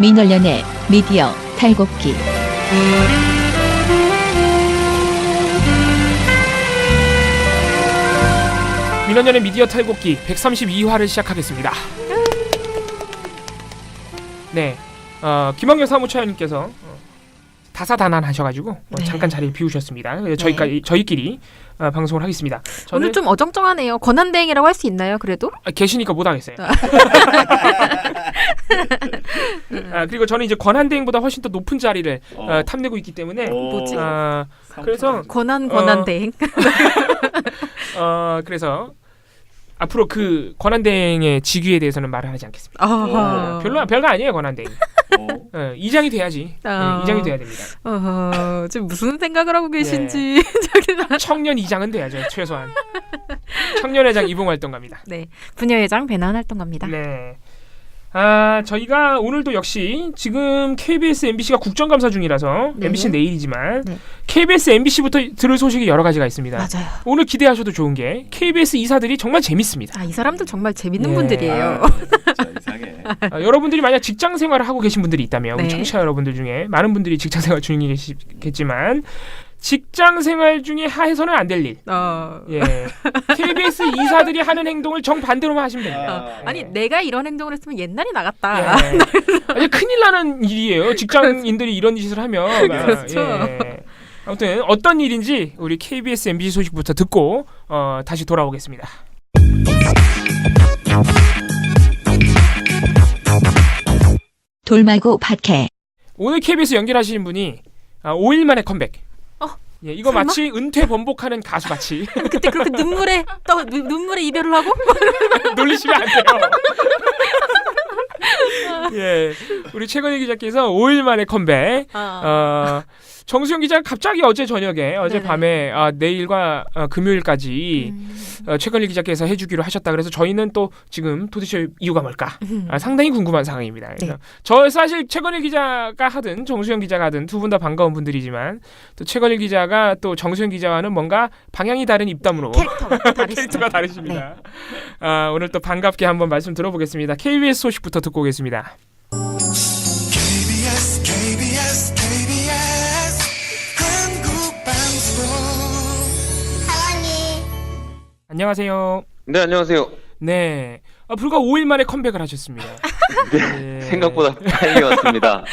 민원련의 미디어 탈곡기. 민원연의 미디어 탈곡기 132화를 시작하겠습니다. 네, 김학영 사무처장님께서 다사다난하셔가지고 네. 잠깐 자리를 비우셨습니다. 네. 저희끼리 방송을 하겠습니다. 저는 오늘 좀 어정쩡하네요. 권한대행이라고 할 수 있나요? 그래도? 계시니까 못 하겠어요. 그리고 저는 이제 권한대행보다 훨씬 더 높은 자리를 탐내고 있기 때문에 뭐지? 그래서 권한대행. 그래서 앞으로 그 권한대행의 직위에 대해서는 말을 하지 않겠습니다. 별거 아니에요, 권한대행. 이장이 돼야지. 이장이 돼야 됩니다. 지금 무슨 생각을 하고 계신지. 청년 이장은 돼야죠, 최소한. 청년회장 이봉활동가입니다. 네, 부녀회장 배난활동가입니다. 네. 저희가 오늘도 역시 지금 KBS, MBC가 국정감사 중이라서 네. MBC는 내일이지만 네. KBS, MBC부터 들을 소식이 여러 가지가 있습니다. 맞아요. 오늘 기대하셔도 좋은 게 KBS 이사들이 정말 재밌습니다. 이 사람들 정말 재밌는 예. 분들이에요. 진짜 이상해. 여러분들이 만약 직장 생활을 하고 계신 분들이 있다면 우리 네. 청취자 여러분들 중에 많은 분들이 직장 생활 중에 계시겠지만 직장 생활 중에 하해서는 안 될 일. 예. KBS 이사들이 하는 행동을 정반대로만 하시면 됩니다. 아니 내가 이런 행동을 했으면 옛날이 나갔다. 예. 아니 큰일 나는 일이에요. 직장인들이 이런 짓을 하면. 그렇죠. 예. 아무튼 어떤 일인지 우리 KBS, MBC 소식부터 듣고 다시 돌아오겠습니다. 돌말고 팟캐. 오늘 KBS 연결하시는 분이 5일 만에 컴백. 예, 이거 설마? 마치 은퇴 번복하는 가수 같이 그때 그렇게 눈물에 이별을 하고? 놀리시면 안 돼요. 예, 우리 최건희 기자께서 5일 만에 컴백. 정수영 기자가 갑자기 어제 저녁에 어젯밤에 내일과 금요일까지 최건희 기자께서 해주기로 하셨다. 그래서 저희는 또 지금 도대체 이유가 뭘까? 상당히 궁금한 상황입니다. 그래서 저 사실 최건희 기자가 하든 정수영 기자가 하든 두 분 다 반가운 분들이지만 또 최건희 기자가 또 정수영 기자와는 뭔가 방향이 다른 입담으로 캐릭터가 다르십니다. 오늘 또 반갑게 한번 말씀 들어보겠습니다. KBS 소식부터 듣고 오겠습니다. KBS 한국방송. 안녕하세요. 네, 안녕하세요. 네, 불과 5일 만에 컴백을 하셨습니다. 네. 생각보다 빨리 왔습니다.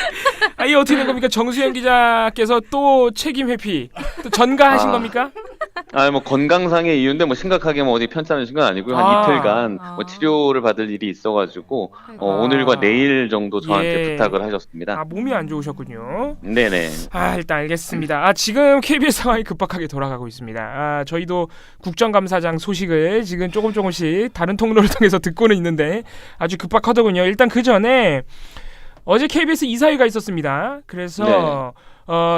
이게 어떻게 된 겁니까? 정수영 기자께서 또 책임 회피, 또 전가하신 겁니까? 뭐 건강상의 이유인데 뭐 심각하게 뭐 어디 편찮으신 건 아니고요. 한 이틀간 뭐 치료를 받을 일이 있어가지고 오늘과 내일 정도 저한테 부탁을 하셨습니다. 몸이 안 좋으셨군요. 네네. 일단 알겠습니다. 지금 KBS 상황이 급박하게 돌아가고 있습니다. 저희도 국정감사장 소식을 지금 조금씩 다른 통로를 통해서 듣고는 있는데 아주 급박하더군요. 일단 그 전에 어제 KBS 이사회가 있었습니다. 그래서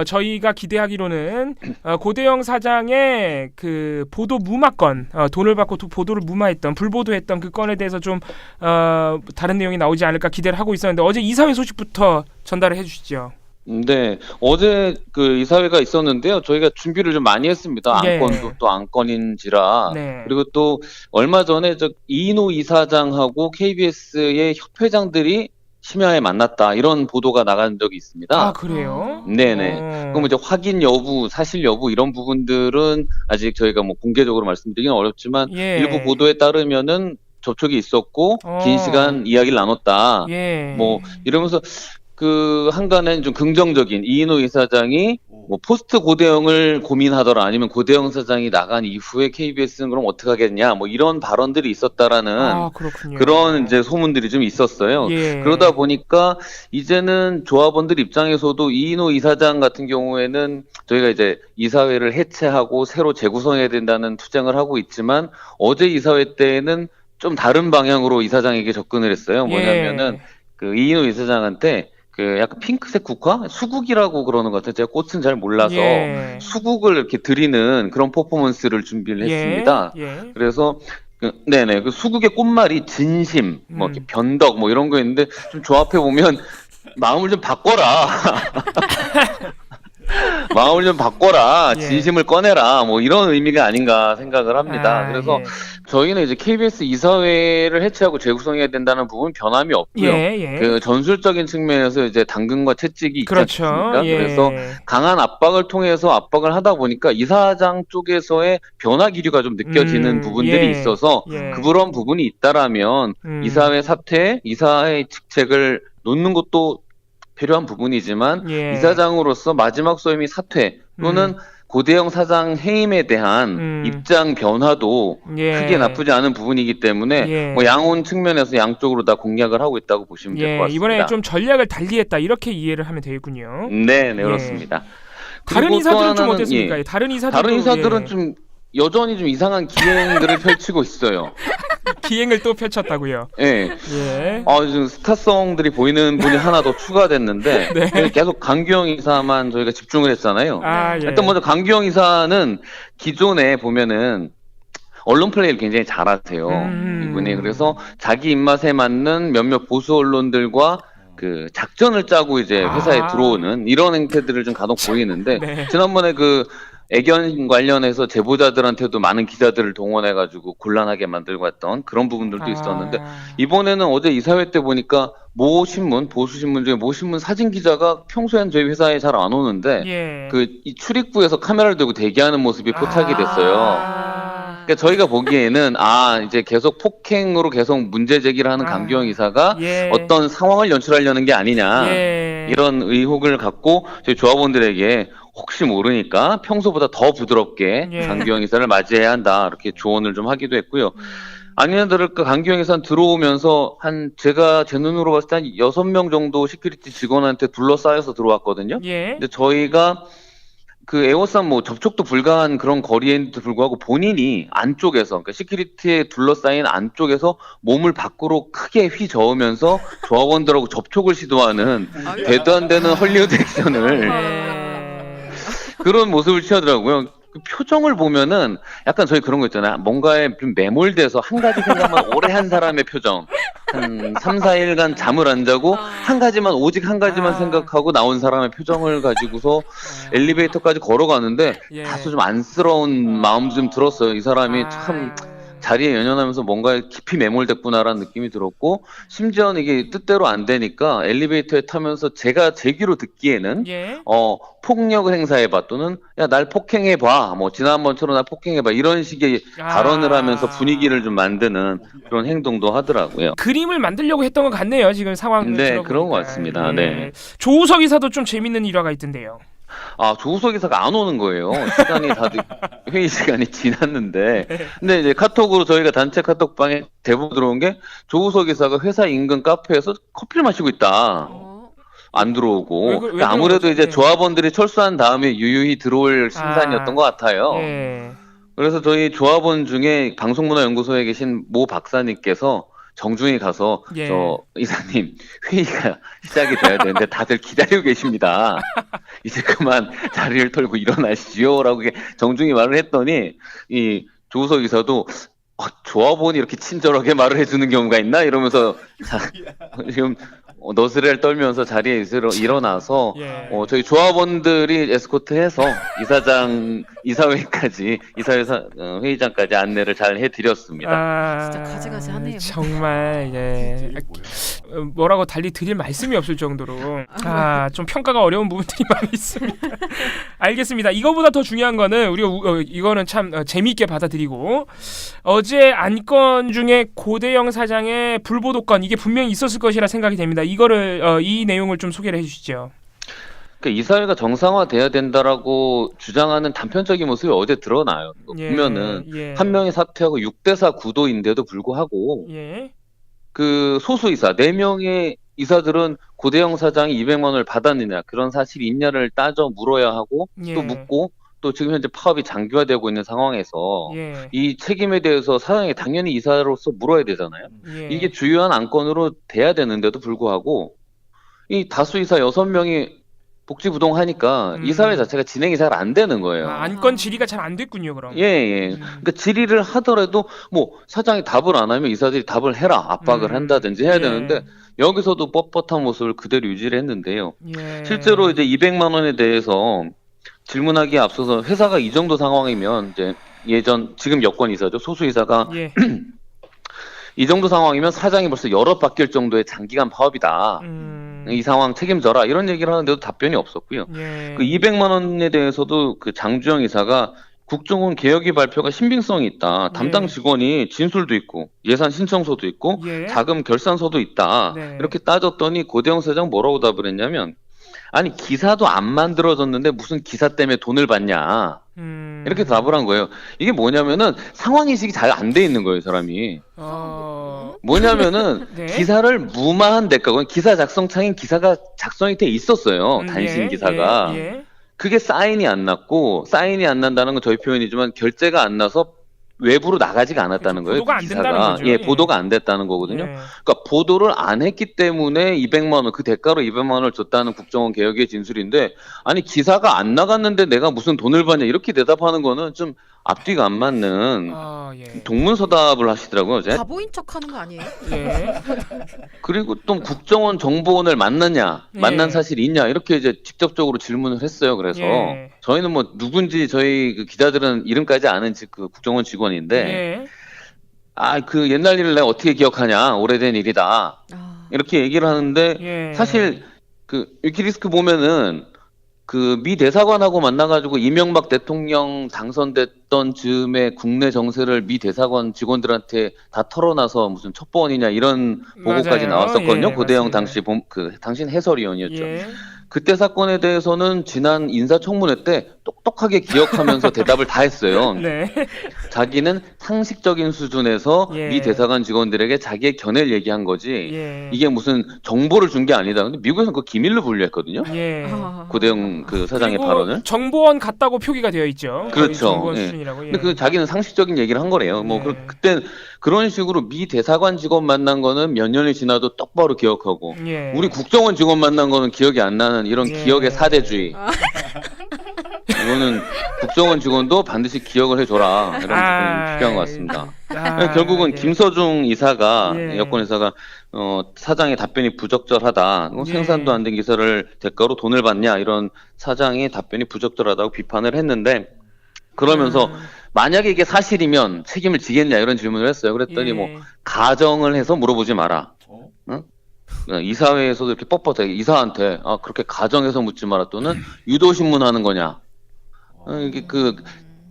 저희가 기대하기로는 고대영 사장의 그 보도 무마건, 돈을 받고 보도를 무마했던, 불보도했던 그 건에 대해서 좀 다른 내용이 나오지 않을까 기대를 하고 있었는데 어제 이사회 소식부터 전달을 해주시죠. 네, 어제 그 이사회가 있었는데요. 저희가 준비를 좀 많이 했습니다. 안건도 또 안건인지라. 네. 그리고 또 얼마 전에 이인호 이사장하고 KBS의 협회장들이 심야에 만났다 이런 보도가 나간 적이 있습니다. 그래요? 네네. 그럼 이제 확인 여부, 사실 여부 이런 부분들은 아직 저희가 뭐 공개적으로 말씀드리기는 어렵지만 일부 보도에 따르면은 접촉이 있었고 긴 시간 이야기를 나눴다. 뭐 이러면서 그 한간엔 좀 긍정적인 이인호 이사장이 뭐 포스트 고대영을 고민하더라 아니면 고대영 사장이 나간 이후에 KBS는 그럼 어떻게 하겠냐 뭐 이런 발언들이 있었다라는 그런 이제 소문들이 좀 있었어요. 그러다 보니까 이제는 조합원들 입장에서도 이인호 이사장 같은 경우에는 저희가 이제 이사회를 해체하고 새로 재구성해야 된다는 투쟁을 하고 있지만 어제 이사회 때에는 좀 다른 방향으로 이사장에게 접근을 했어요. 뭐냐면은 그 이인호 이사장한테 그 약간 핑크색 국화? 수국이라고 그러는 것 같아요. 제가 꽃은 잘 몰라서 수국을 이렇게 드리는 그런 퍼포먼스를 준비를 했습니다. 그래서 네네 그 수국의 꽃말이 진심, 뭐 이렇게 변덕 뭐 이런 거 있는데 좀 조합해 보면 마음을 좀 바꿔라. 마음을 좀 바꿔라, 예. 진심을 꺼내라, 뭐 이런 의미가 아닌가 생각을 합니다. 그래서 예. 저희는 이제 KBS 이사회를 해체하고 재구성해야 된다는 부분 변함이 없고요. 예. 그 전술적인 측면에서 이제 당근과 채찍이 있지 그렇죠. 않습니까? 예. 그래서 강한 압박을 통해서 압박을 하다 보니까 이사장 쪽에서의 변화 기류가 좀 느껴지는 부분들이 예. 있어서 예. 그런 부분이 있다라면 이사회 사퇴, 이사회 직책을 놓는 것도 필요한 부분이지만 예. 이사장으로서 마지막 소임이 사퇴 또는 고대영 사장 해임에 대한 입장 변화도 예. 크게 나쁘지 않은 부분이기 때문에 예. 뭐 양온 측면에서 양쪽으로 다 공략을 하고 있다고 보시면 될 것 같습니다. 이번에 좀 전략을 달리했다 이렇게 이해를 하면 되겠군요. 네, 그렇습니다. 다른 그리고 또 이사들은 좀 하나는, 어땠습니까? 예. 다른 이사들도 다른 이사들은 좀 여전히 좀 이상한 기행들을 펼치고 있어요. 기행을 또 펼쳤다고요. 예. 예. 지금 스타성들이 보이는 분이 하나 더 추가됐는데 네. 계속 강규영 이사만 저희가 집중을 했잖아요. 예. 일단 먼저 강규영 이사는 기존에 보면은 언론 플레이를 굉장히 잘하세요. 이분이 그래서 자기 입맛에 맞는 몇몇 보수 언론들과 그 작전을 짜고 이제 회사에 들어오는 이런 행태들을 좀 간혹 보이는데 네. 지난번에 그 애견 관련해서 제보자들한테도 많은 기자들을 동원해가지고 곤란하게 만들고 했던 그런 부분들도 있었는데 이번에는 어제 이사회 때 보니까 모 신문, 보수 신문 중에 모 신문 사진 기자가 평소엔 저희 회사에 잘 안 오는데 이 출입구에서 카메라를 들고 대기하는 모습이 포착이 됐어요. 그러니까 저희가 보기에는 이제 계속 폭행으로 계속 문제 제기를 하는 강규영 이사가 어떤 상황을 연출하려는 게 아니냐 이런 의혹을 갖고 저희 조합원들에게 혹시 모르니까 평소보다 더 부드럽게 강규영 이사를 맞이해야 한다 이렇게 조언을 좀 하기도 했고요. 아니나 다를까 강규영 이사는 들어오면서 제가 제 눈으로 봤을 때 한 6명 정도 시큐리티 직원한테 둘러싸여서 들어왔거든요. 근데 저희가 그 에어컨 뭐 접촉도 불가한 그런 거리에도 불구하고 본인이 안쪽에서 그러니까 시큐리티에 둘러싸인 안쪽에서 몸을 밖으로 크게 휘저으면서 조합원들하고 접촉을 시도하는 되도 안 되는 헐리우드 액션을 그런 모습을 취하더라고요. 그 표정을 보면은 약간 저희 그런 거 있잖아요. 뭔가에 좀 매몰돼서 한 가지 생각만 오래 한 사람의 표정. 한 3, 4일간 잠을 안 자고 오직 한 가지만 생각하고 나온 사람의 표정을 가지고서 엘리베이터까지 걸어가는데 다소 좀 안쓰러운 마음도 좀 들었어요. 이 사람이 참 자리에 연연하면서 뭔가에 깊이 매몰됐구나라는 느낌이 들었고 심지어는 이게 뜻대로 안 되니까 엘리베이터에 타면서 제가 제 귀로 듣기에는 폭력을 행사해봐 또는 야 날 폭행해봐 뭐 지난번처럼 날 폭행해봐 이런 식의 발언을 하면서 분위기를 좀 만드는 그런 행동도 하더라고요. 그림을 만들려고 했던 것 같네요. 지금 상황을 네, 그런 것 같습니다. 네. 조우석 이사도 좀 재밌는 일화가 있던데요. 조우석 이사가 안 오는 거예요. 시간이 다들 회의 시간이 지났는데 근데 이제 카톡으로 저희가 단체 카톡방에 대본 들어온 게 조우석 이사가 회사 인근 카페에서 커피를 마시고 있다. 안 들어오고 왜 아무래도 이제 조합원들이 철수한 다음에 유유히 들어올 심산이었던 것 같아요. 그래서 저희 조합원 중에 방송문화연구소에 계신 모 박사님께서 정중히 가서 저 이사님 회의가 시작이 돼야 되는데 다들 기다리고 계십니다. 이제 그만 자리를 털고 일어나시지요라고 정중히 말을 했더니 이 조우석 이사도 조합원이 이렇게 친절하게 말을 해주는 경우가 있나 이러면서 지금 너스레를 떨면서 자리에 일어나서 저희 조합원들이 에스코트해서 이사회까지 회의장까지 안내를 잘 해드렸습니다. 진짜 가지가지 하네요. 정말 뭐라고 달리 드릴 말씀이 없을 정도로 좀 평가가 어려운 부분들이 많이 있습니다. 알겠습니다. 이거보다 더 중요한 거는 우리가 이거는 참 재미있게 받아들이고 어제 안건 중에 고대영 사장의 불보도건 이게 분명히 있었을 것이라 생각이 됩니다. 이거를 이 내용을 좀 소개를 해주시죠. 그러니까 이사회가 정상화돼야 된다라고 주장하는 단편적인 모습이 어제 드러나요. 보면은 한 명이 사퇴하고 6대4 구도인데도 불구하고 그 소수이사 4명의 이사들은 고대영 사장이 200만 원을 받았느냐 그런 사실이 있냐를 따져 물어야 하고 또 묻고 또 지금 현재 파업이 장기화되고 있는 상황에서 이 책임에 대해서 사장이 당연히 이사로서 물어야 되잖아요. 이게 주요한 안건으로 돼야 되는데도 불구하고 이 다수이사 6명이 복지부동하니까 이사회 자체가 진행이 잘 안 되는 거예요. 안건 질의가 잘 안 됐군요, 그럼. 그러니까 질의를 하더라도 뭐 사장이 답을 안 하면 이사들이 답을 해라, 압박을 한다든지 해야 되는데 여기서도 뻣뻣한 모습을 그대로 유지를 했는데요. 실제로 이제 200만 원에 대해서 질문하기에 앞서서 회사가 이 정도 상황이면 이제 지금 여권 이사죠. 소수 이사가 예. 이 정도 상황이면 사장이 벌써 여러 바뀔 정도의 장기간 파업이다. 이 상황 책임져라. 이런 얘기를 하는데도 답변이 없었고요. 예. 그 200만 원에 대해서도 그 장주영 이사가 국정원 개혁위 발표가 신빙성이 있다. 담당 직원이 진술도 있고 예산 신청서도 있고 예. 자금 결산서도 있다. 네. 이렇게 따졌더니 고대영 사장 뭐라고 답을 했냐면 아니 기사도 안 만들어졌는데 무슨 기사 때문에 돈을 받냐. 이렇게 답을 한 거예요. 이게 뭐냐면은 상황인식이 잘 안 돼 있는 거예요, 사람이. 뭐냐면은 네. 기사를 무마한 대가, 기사 작성창인 기사가 작성이 돼 있었어요. 단신 예. 기사가. 예. 그게 사인이 안 났고, 사인이 안 난다는 건 저희 표현이지만 결제가 안 나서 외부로 나가지가 않았다는 거예요. 보도가 안 기사가. 된다는 거죠. 예, 보도가 안 됐다는 거거든요. 예. 그러니까 보도를 안 했기 때문에 200만 원, 그 대가로 200만 원을 줬다는 국정원 개혁의 진술인데, 아니 기사가 안 나갔는데 내가 무슨 돈을 받냐 이렇게 대답하는 거는 좀 앞뒤가 안 맞는 예. 동문서답을 하시더라고요. 어제. 바보인 척하는 거 아니에요? 예. 그리고 또 국정원 정보원을 만났냐, 만난 사실이 있냐 이렇게 이제 직접적으로 질문을 했어요. 그래서 예. 저희는 뭐 누군지 저희 그 기자들은 이름까지 아는 그 국정원 직원인데, 예. 그 옛날 일을 내가 어떻게 기억하냐, 오래된 일이다 이렇게 얘기를 하는데 예. 사실 그 위키리스크 보면은 그 미 대사관하고 만나가지고 이명박 대통령 당선됐던 즈음에 국내 정세를 미 대사관 직원들한테 다 털어놔서 무슨 첩보원이냐 이런 보고까지 맞아요. 나왔었거든요. 예, 고대영 맞습니다. 당시 당신 해설위원이었죠. 예. 그때 사건에 대해서는 지난 인사청문회 때 똑똑하게 기억하면서 대답을 다 했어요. 네. 자기는 상식적인 수준에서 예. 미 대사관 직원들에게 자기의 견해를 얘기한 거지 예. 이게 무슨 정보를 준 게 아니다. 근데 미국에서는 그거 기밀로 분류했거든요. 예. 고대영 그 사장의 그리고 발언을. 정보원 같다고 표기가 되어 있죠. 그렇죠. 정보원 예. 수준이라고. 예. 근데 그 자기는 상식적인 얘기를 한 거래요. 뭐 예. 그때 그런 식으로 미 대사관 직원 만난 거는 몇 년이 지나도 똑바로 기억하고 예. 우리 국정원 직원 만난 거는 기억이 안 나는 이런 예. 기억의 사대주의. 이거는 국정원 직원도 반드시 기억을 해줘라 이런 부분이 필요한 것 같습니다. 결국은 예. 김서중 이사가 예. 여권 이사가 사장의 답변이 부적절하다. 예. 생산도 안 된 기사를 대가로 돈을 받냐 이런 사장의 답변이 부적절하다고 비판을 했는데 그러면서 만약에 이게 사실이면 책임을 지겠냐 이런 질문을 했어요. 그랬더니 예. 뭐 가정을 해서 물어보지 마라. 응? 이사회에서도 이렇게 뻣뻣하게 이사한테 그렇게 가정해서 묻지 마라 또는 유도신문 하는 거냐. 이게 그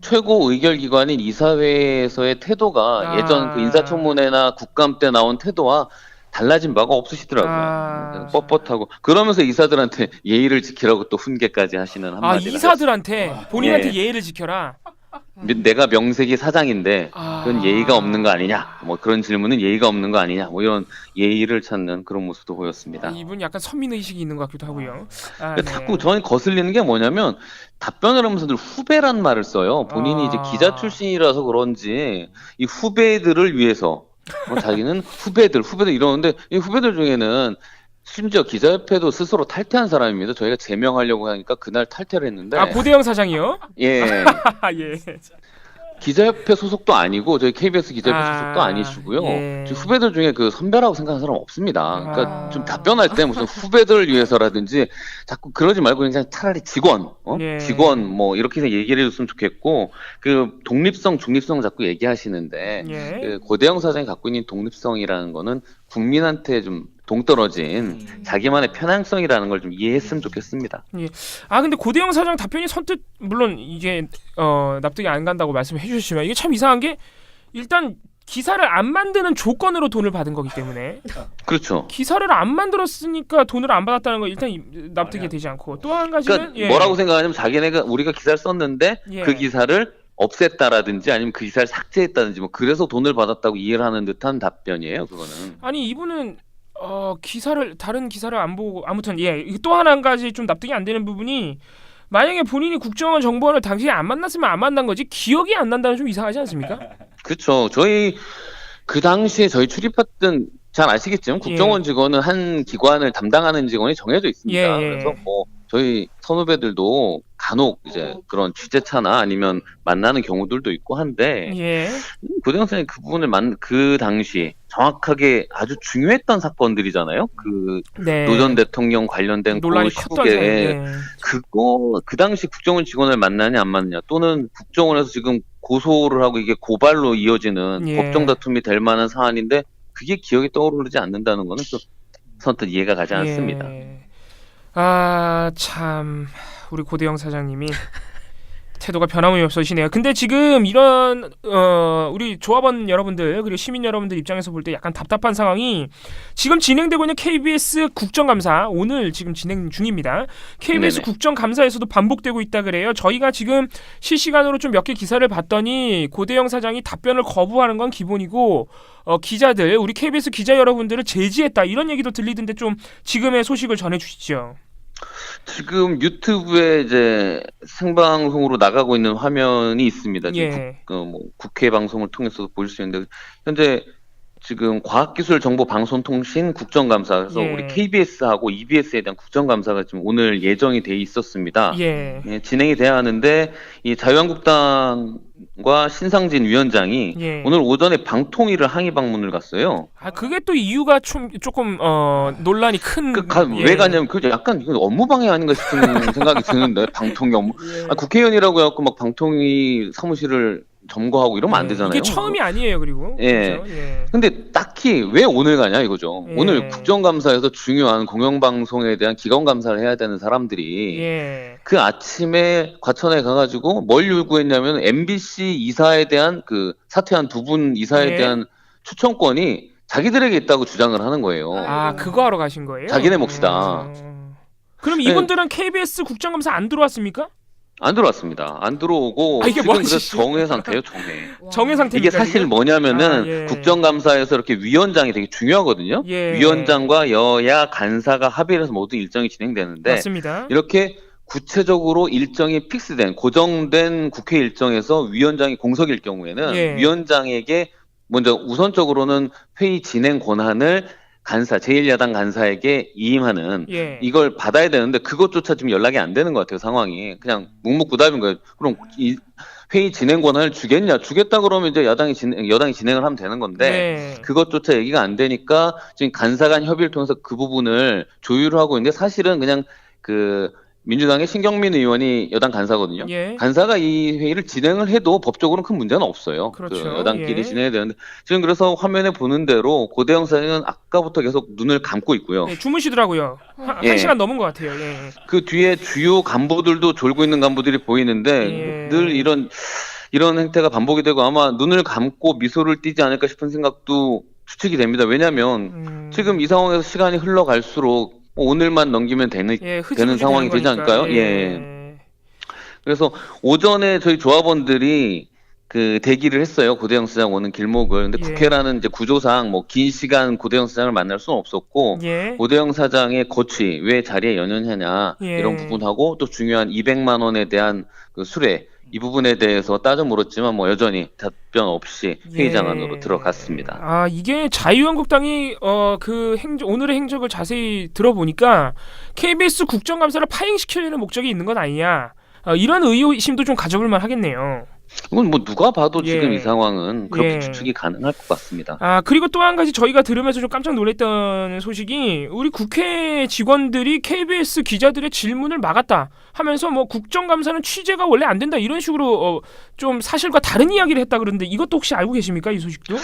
최고 의결 기관인 이사회에서의 태도가 예전 그 인사청문회나 국감 때 나온 태도와 달라진 바가 없으시더라고요. 뻣뻣하고 그러면서 이사들한테 예의를 지키라고 또 훈계까지 하시는 한마디가 이사들한테 본인한테 예의를 지켜라. 내가 명색이 사장인데 그건 예의가 없는 거 아니냐 뭐 그런 질문은 예의가 없는 거 아니냐 뭐 이런 예의를 찾는 그런 모습도 보였습니다. 이분 약간 선민의식이 있는 것 같기도 하고요. 네. 자꾸 저는 거슬리는 게 뭐냐면 답변을 하면서 늘 후배란 말을 써요. 본인이 이제 기자 출신이라서 그런지 이 후배들을 위해서 자기는 후배들 이러는데 이 후배들 중에는 심지어 기자협회도 스스로 탈퇴한 사람입니다. 저희가 제명하려고 하니까 그날 탈퇴를 했는데. 고대영 사장이요? 예. 예. 기자협회 소속도 아니고 저희 KBS 기자협회 소속도 아니시고요. 예. 후배들 중에 그 선배라고 생각하는 사람 없습니다. 그러니까 좀 답변할 때 무슨 후배들을 위해서라든지 자꾸 그러지 말고 그냥 차라리 직원, 예. 직원 뭐 이렇게 얘기를 해줬으면 좋겠고 그 독립성, 중립성 자꾸 얘기하시는데 예. 그 고대영 사장이 갖고 있는 독립성이라는 거는 국민한테 좀 동떨어진 자기만의 편향성이라는 걸 좀 이해했으면 좋겠습니다. 예. 근데 고대영 사장 답변이 선뜻 물론 이게 납득이 안 간다고 말씀해 주셨지만 이게 참 이상한 게 일단 기사를 안 만드는 조건으로 돈을 받은 거기 때문에 그렇죠. 기사를 안 만들었으니까 돈을 안 받았다는 거 일단 납득이 되지 않고 또 한 가지는 그러니까 뭐라고 생각하냐면 자기네가 우리가 기사를 썼는데 그 기사를 없앴다라든지 아니면 그 기사를 삭제했다든지 뭐 그래서 돈을 받았다고 이해를 하는 듯한 답변이에요. 그거는. 아니 이분은 다른 기사를 안 보고 아무튼 또 한 가지 좀 납득이 안 되는 부분이 만약에 본인이 국정원 정보원을 당시에 안 만났으면 안 만난 거지 기억이 안 난다는 좀 이상하지 않습니까? 그렇죠. 저희 그 당시에 저희 출입했던 잘 아시겠지만 국정원 직원은 한 기관을 담당하는 직원이 정해져 있습니다. 그래서 뭐 저희 선후배들도 간혹 이제 그런 취재차나 아니면 만나는 경우들도 있고 한데 예. 고대영 선생님 그 부분을 그 당시 정확하게 아주 중요했던 사건들이잖아요. 그 네. 노 전 대통령 관련된 논란이 그 컸던 시국에 예. 그 당시 국정원 직원을 만나냐 안 만나냐 또는 국정원에서 지금 고소를 하고 이게 고발로 이어지는 예. 법정 다툼이 될 만한 사안인데 그게 기억이 떠오르지 않는다는 거는 좀 선뜻 이해가 가지 않습니다. 예. 아, 참 우리 고대영 사장님이 태도가 변함이 없으시네요. 근데 지금 이런 우리 조합원 여러분들 그리고 시민 여러분들 입장에서 볼 때 약간 답답한 상황이 지금 진행되고 있는 KBS 국정감사 오늘 지금 진행 중입니다. KBS 네네. 국정감사에서도 반복되고 있다 그래요. 저희가 지금 실시간으로 좀 몇 개 기사를 봤더니 고대영 사장이 답변을 거부하는 건 기본이고 기자들 우리 KBS 기자 여러분들을 제지했다 이런 얘기도 들리던데 좀 지금의 소식을 전해주시죠. 지금 유튜브에 이제 생방송으로 나가고 있는 화면이 있습니다. 지금 예. 국회 방송을 통해서도 보실 수 있는데 현재 지금 과학기술정보방송통신 국정감사 그래서 예. 우리 KBS하고 EBS에 대한 국정감사가 지금 오늘 예정이 돼 있었습니다. 예. 예, 진행이 돼야 하는데 이 자유한국당과 신상진 위원장이 예. 오늘 오전에 방통위를 항의 방문을 갔어요. 아 그게 또 이유가 조금 논란이 큰. 왜 가냐면 그 약간 이건 업무 방해 아닌가 싶은 생각이 드는데 방통위 업무. 예. 국회의원이라고 해갖고 막 방통위 사무실을 점거하고 이러면 안 되잖아요. 이게 처음이 아니에요, 그리고. 예. 그렇죠? 예. 근데 딱히 왜 오늘 가냐 이거죠. 예. 오늘 국정감사에서 중요한 공영방송에 대한 기관감사를 해야 되는 사람들이 예. 그 아침에 과천에 가가지고 뭘 요구했냐면 MBC 이사에 대한 그 사퇴한 두 분 이사에 예. 대한 추천권이 자기들에게 있다고 주장을 하는 거예요. 아 그거 하러 가신 거예요? 자기네 몫이다. 그럼 이분들은 KBS 국정감사 안 들어왔습니까? 안 들어왔습니다. 안 들어오고 이게 지금 뭐 그래서 하시지? 정회 상태예요, 정회. 정회 상태입니까? 이게 사실 뭐냐면은 예. 국정감사에서 이렇게 위원장이 되게 중요하거든요. 예. 위원장과 여야 간사가 합의를 해서 모든 일정이 진행되는데 맞습니다. 이렇게 구체적으로 일정이 픽스된 고정된 국회 일정에서 위원장이 공석일 경우에는 예. 위원장에게 먼저 우선적으로는 회의 진행 권한을 제1야당 간사에게 이임하는 예. 이걸 받아야 되는데 그것조차 지금 연락이 안 되는 것 같아요. 상황이 그냥 묵묵부답인 거예요. 그럼 이 회의 진행 권한을 주겠냐? 주겠다 그러면 이제 여당이 진행을 하면 되는 건데 네. 그것조차 얘기가 안 되니까 지금 간사 간 협의를 통해서 그 부분을 조율을 하고 있는데 사실은 그냥 그 민주당의 신경민 의원이 여당 간사거든요. 예. 간사가 이 회의를 진행을 해도 법적으로는 큰 문제는 없어요. 그렇죠. 그 여당끼리 예. 진행해야 되는데 지금 그래서 화면에 보는 대로 고대영 사장은 아까부터 계속 눈을 감고 있고요. 네, 주무시더라고요. 한 예. 시간 넘은 것 같아요. 예. 그 뒤에 주요 간부들도 졸고 있는 간부들이 보이는데 예. 늘 이런 행태가 반복이 되고 아마 눈을 감고 미소를 띠지 않을까 싶은 생각도 추측이 됩니다. 왜냐하면 지금 이 상황에서 시간이 흘러갈수록 오늘만 넘기면 되는 상황이 되지 않을까요? 예. 그래서 오전에 저희 조합원들이 그 대기를 했어요. 고대영 시장 오는 길목을. 근데 예. 국회라는 이제 구조상 뭐 긴 시간 고대영 시장을 만날 수는 없었고 예. 고대영 사장의 거취 왜 자리에 연연하냐 예. 이런 부분하고 또 중요한 200만 원에 대한 그 수뢰 이 부분에 대해서 따져 물었지만 뭐 여전히 답변 없이 회의장 안으로 들어갔습니다. 아 이게 자유한국당이 오늘의 행적을 자세히 들어보니까 KBS 국정감사를 파행시키려는 목적이 있는 건 아니냐 이런 의심도 좀 가져볼 만하겠네요. 이건 뭐 누가 봐도 예. 지금 이 상황은 그렇게 예. 추측이 가능할 것 같습니다. 아 그리고 또 한 가지 저희가 들으면서 좀 깜짝 놀랐던 소식이 우리 국회 직원들이 KBS 기자들의 질문을 막았다 하면서 뭐 국정감사는 취재가 원래 안 된다 이런 식으로 좀 사실과 다른 이야기를 했다 그러는데 이것도 혹시 알고 계십니까 이 소식도?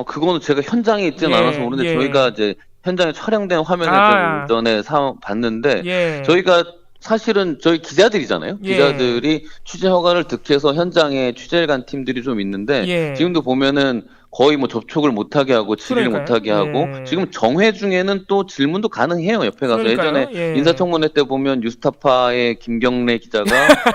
그거는 제가 현장에 있지는 예. 않아서 모르는데 예. 저희가 이제 현장에 촬영된 화면을 전에 봤는데 예. 저희가 사실은 저희 기자들이잖아요. 예. 기자들이 취재 허가를 득해서 현장에 취재를 간 팀들이 좀 있는데 예. 지금도 보면은 거의 뭐 접촉을 못하게 하고 질의를 그러니까요. 못하게 하고 예. 지금 정회 중에는 또 질문도 가능해요. 옆에 가서 그러니까요. 예전에 예. 인사청문회 때 보면 뉴스타파의 김경래 기자가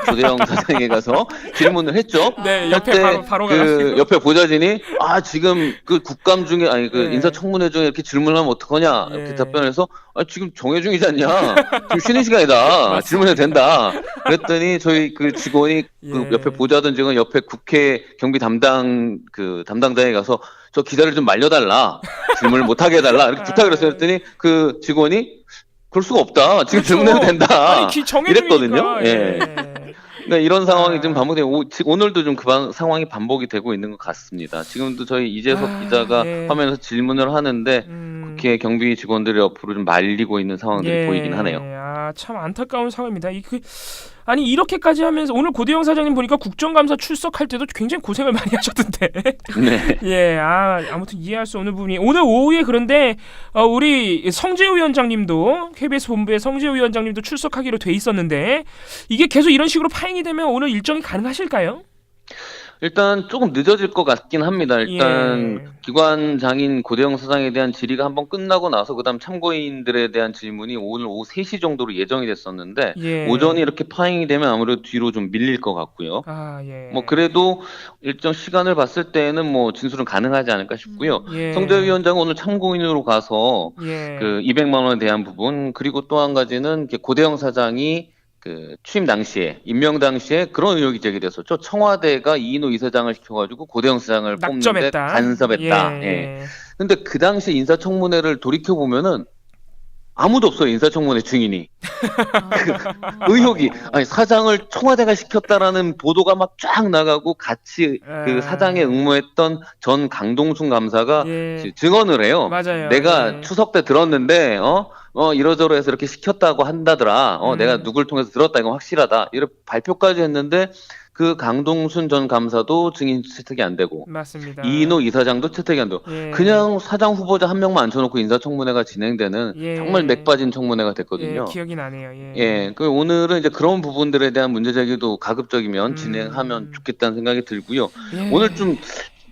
고대영 사장에 가서 질문을 했죠. 네, 옆에 그때 바로 그 가가지고. 옆에 보좌진이 지금 그 국감 중에 그 예. 인사청문회 중에 이렇게 질문하면 어떡하냐 이렇게 예. 답변해서 지금 정회 중이지 않냐 지금 쉬는 시간이다 질문해도 된다 그랬더니 저희 그 직원이 그 예. 옆에 보좌던 직원 옆에 국회 경비 담당자에 가서 저 기자를 좀 말려달라 질문을 못하게 해달라 이렇게 부탁을 했어요. 그랬더니 그 직원이 그럴 수가 없다. 지금 그렇죠. 증명이 된다. 아니, 정해주니까. 이랬거든요. 예. 그러니까 이런 상황이 지금 반복되고 오늘도 좀 그 상황이 반복이 되고 있는 것 같습니다. 지금도 저희 이재석 기자가 화면에서 질문을 하는데 국회 경비 직원들의 옆으로 좀 말리고 있는 상황들이 보이긴 하네요. 아, 참 안타까운 상황입니다. 아니 이렇게까지 하면서 오늘 고대영 사장님 보니까 국정감사 출석할 때도 굉장히 고생을 많이 하셨던데. 네. 예, 아무튼 이해할 수 없는 부분이 오늘 오후에 그런데 우리 성재우 위원장님도 KBS 본부의 성재우 위원장님도 출석하기로 돼 있었는데 이게 계속 이런 식으로 파행이 되면 오늘 일정이 가능하실까요? 일단 조금 늦어질 것 같긴 합니다. 일단 기관장인 고대영 사장에 대한 질의가 한번 끝나고 나서 그다음 참고인들에 대한 질문이 오늘 오후 3시 정도로 예정이 됐었는데 오전이 이렇게 파행이 되면 아무래도 뒤로 좀 밀릴 것 같고요. 뭐 그래도 일정 시간을 봤을 때는 뭐 진술은 가능하지 않을까 싶고요. 성재 위원장은 오늘 참고인으로 가서 그 200만 원에 대한 부분 그리고 또 한 가지는 고대영 사장이 그 취임 당시에 임명 당시에 그런 의혹이 제기됐었죠. 청와대가 이인호 이사장을 시켜가지고 고대영 사장을 뽑는데 간섭했다. 예. 근데 그 당시 인사청문회를 돌이켜 보면은 아무도 없어요. 인사청문회 증인이. 그 의혹이 아니 사장을 청와대가 시켰다라는 보도가 막 쫙 나가고 같이 그 사장에 응모했던 전 강동순 감사가 증언을 해요. 맞아요. 내가 추석 때 들었는데 이러저러해서 이렇게 시켰다고 한다더라. 내가 누굴 통해서 들었다. 이건 확실하다. 이렇게 발표까지 했는데 그 강동순 전 감사도 증인 채택이 안 되고 맞습니다. 이인호 이사장도 채택이 안 되고 그냥 사장 후보자 한 명만 앉혀놓고 인사청문회가 진행되는 정말 맥 빠진 청문회가 됐거든요. 기억이 나네요. 그 오늘은 이제 그런 부분들에 대한 문제 제기도 가급적이면 진행하면 좋겠다는 생각이 들고요. 오늘 좀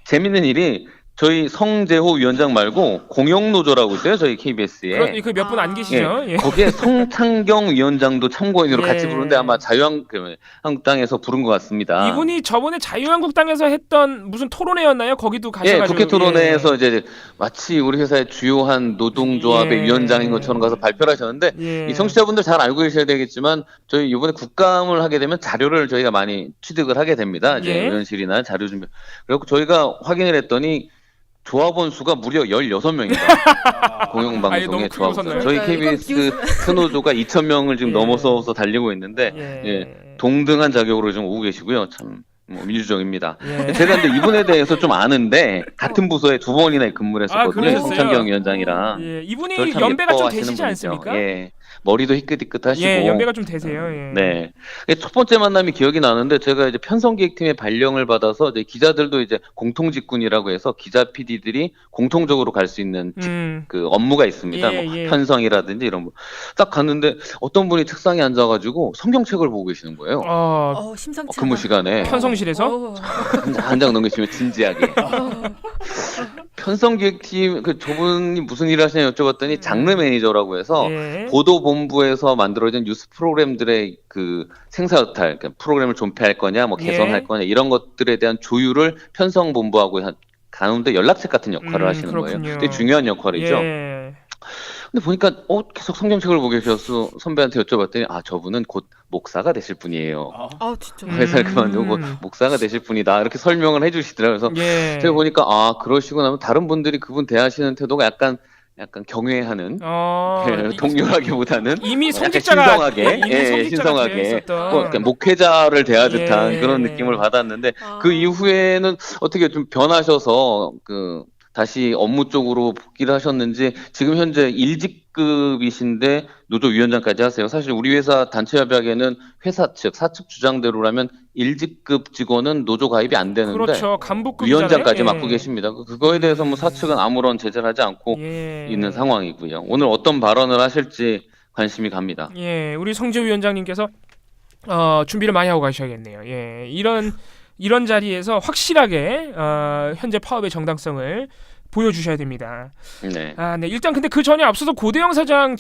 재밌는 일이 저희 성재호 위원장 말고 공영노조라고 있어요. 저희 KBS에. 그 몇 분 안 계시죠? 거기에 성창경 위원장도 참고인으로 같이 부르는데 아마 자유한국당에서 부른 것 같습니다. 이분이 저번에 자유한국당에서 했던 무슨 토론회였나요? 거기도 가셔가지고. 국회 토론회에서 이제 마치 우리 회사의 주요한 노동조합의 위원장인 것처럼 가서 발표를 하셨는데 이 청취자분들 잘 알고 계셔야 되겠지만 저희 이번에 국감을 하게 되면 자료를 저희가 많이 취득을 하게 됩니다. 이제 의원실이나 자료 준비. 그리고 저희가 확인을 했더니 조합원 수가 무려 16명입니다. 공영방송의 조합원. 저희 KBS 큰노조가 2,000명을 지금 넘어서서 달리고 있는데 동등한 자격으로 좀 오고 계시고요. 참 민주적입니다. 제가 근데 이분에 대해서 좀 아는데 같은 부서에 2번이나 근무를 했었거든요. 성창경 위원장이랑. 이분이 연배가 좀 되시지 않습니까? 머리도 희끗희끗하시고. 연배가 좀 되세요. 네. 첫 번째 만남이 기억이 나는데 제가 이제 편성기획팀의 발령을 받아서 이제 기자들도 이제 공통직군이라고 해서 기자 PD들이 공통적으로 갈 수 있는 그 업무가 있습니다. 뭐 편성이라든지 이런 거. 딱 갔는데 어떤 분이 책상에 앉아가지고 성경책을 보고 계시는 거예요. 심상치 근무 시간에. 편성실에서? 한 장 넘기시면 진지하게. 편성기획팀 저분이 무슨 일을 하시냐 여쭤봤더니 장르 매니저라고 해서 보도본부에서 만들어진 뉴스 프로그램들의 그 생사여탈, 그러니까 프로그램을 존폐할 거냐, 뭐 개선할 거냐 이런 것들에 대한 조율을 편성본부하고 가운데 연락책 같은 역할을 하시는 그렇군요. 거예요. 되게 중요한 역할이죠. 근데 보니까 계속 성경책을 보고 계셔서 선배한테 여쭤봤더니 저분은 곧 목사가 되실 분이에요. 진짜. 회사를 그만두고 목사가 되실 분이다 이렇게 설명을 해주시더라고요. 그래서 제가 보니까 그러시고 나면 다른 분들이 그분 대하시는 태도가 약간 경외하는 동료라기보다는 이미 성직자가 신성하게 목회자를 대하 듯한 그런 느낌을 받았는데 그 이후에는 어떻게 좀 변하셔서 다시 업무 쪽으로 복귀를 하셨는지 지금 현재 1직급이신데 노조위원장까지 하세요. 사실 우리 회사 단체협약에는 회사 측, 사측 주장대로라면 1직급 직원은 노조 가입이 안 되는데 그렇죠. 간부급이잖아요. 위원장까지 맡고 계십니다. 그거에 대해서 뭐 사측은 아무런 제재를 하지 않고 있는 상황이고요. 오늘 어떤 발언을 하실지 관심이 갑니다. 우리 성재 위원장님께서 준비를 많이 하고 가셔야겠네요. 이런 자리에서 확실하게 현재 파업의 정당성을 보여주셔야 됩니다. 네. 일단 근데 그 전에 앞서서 고대영 사장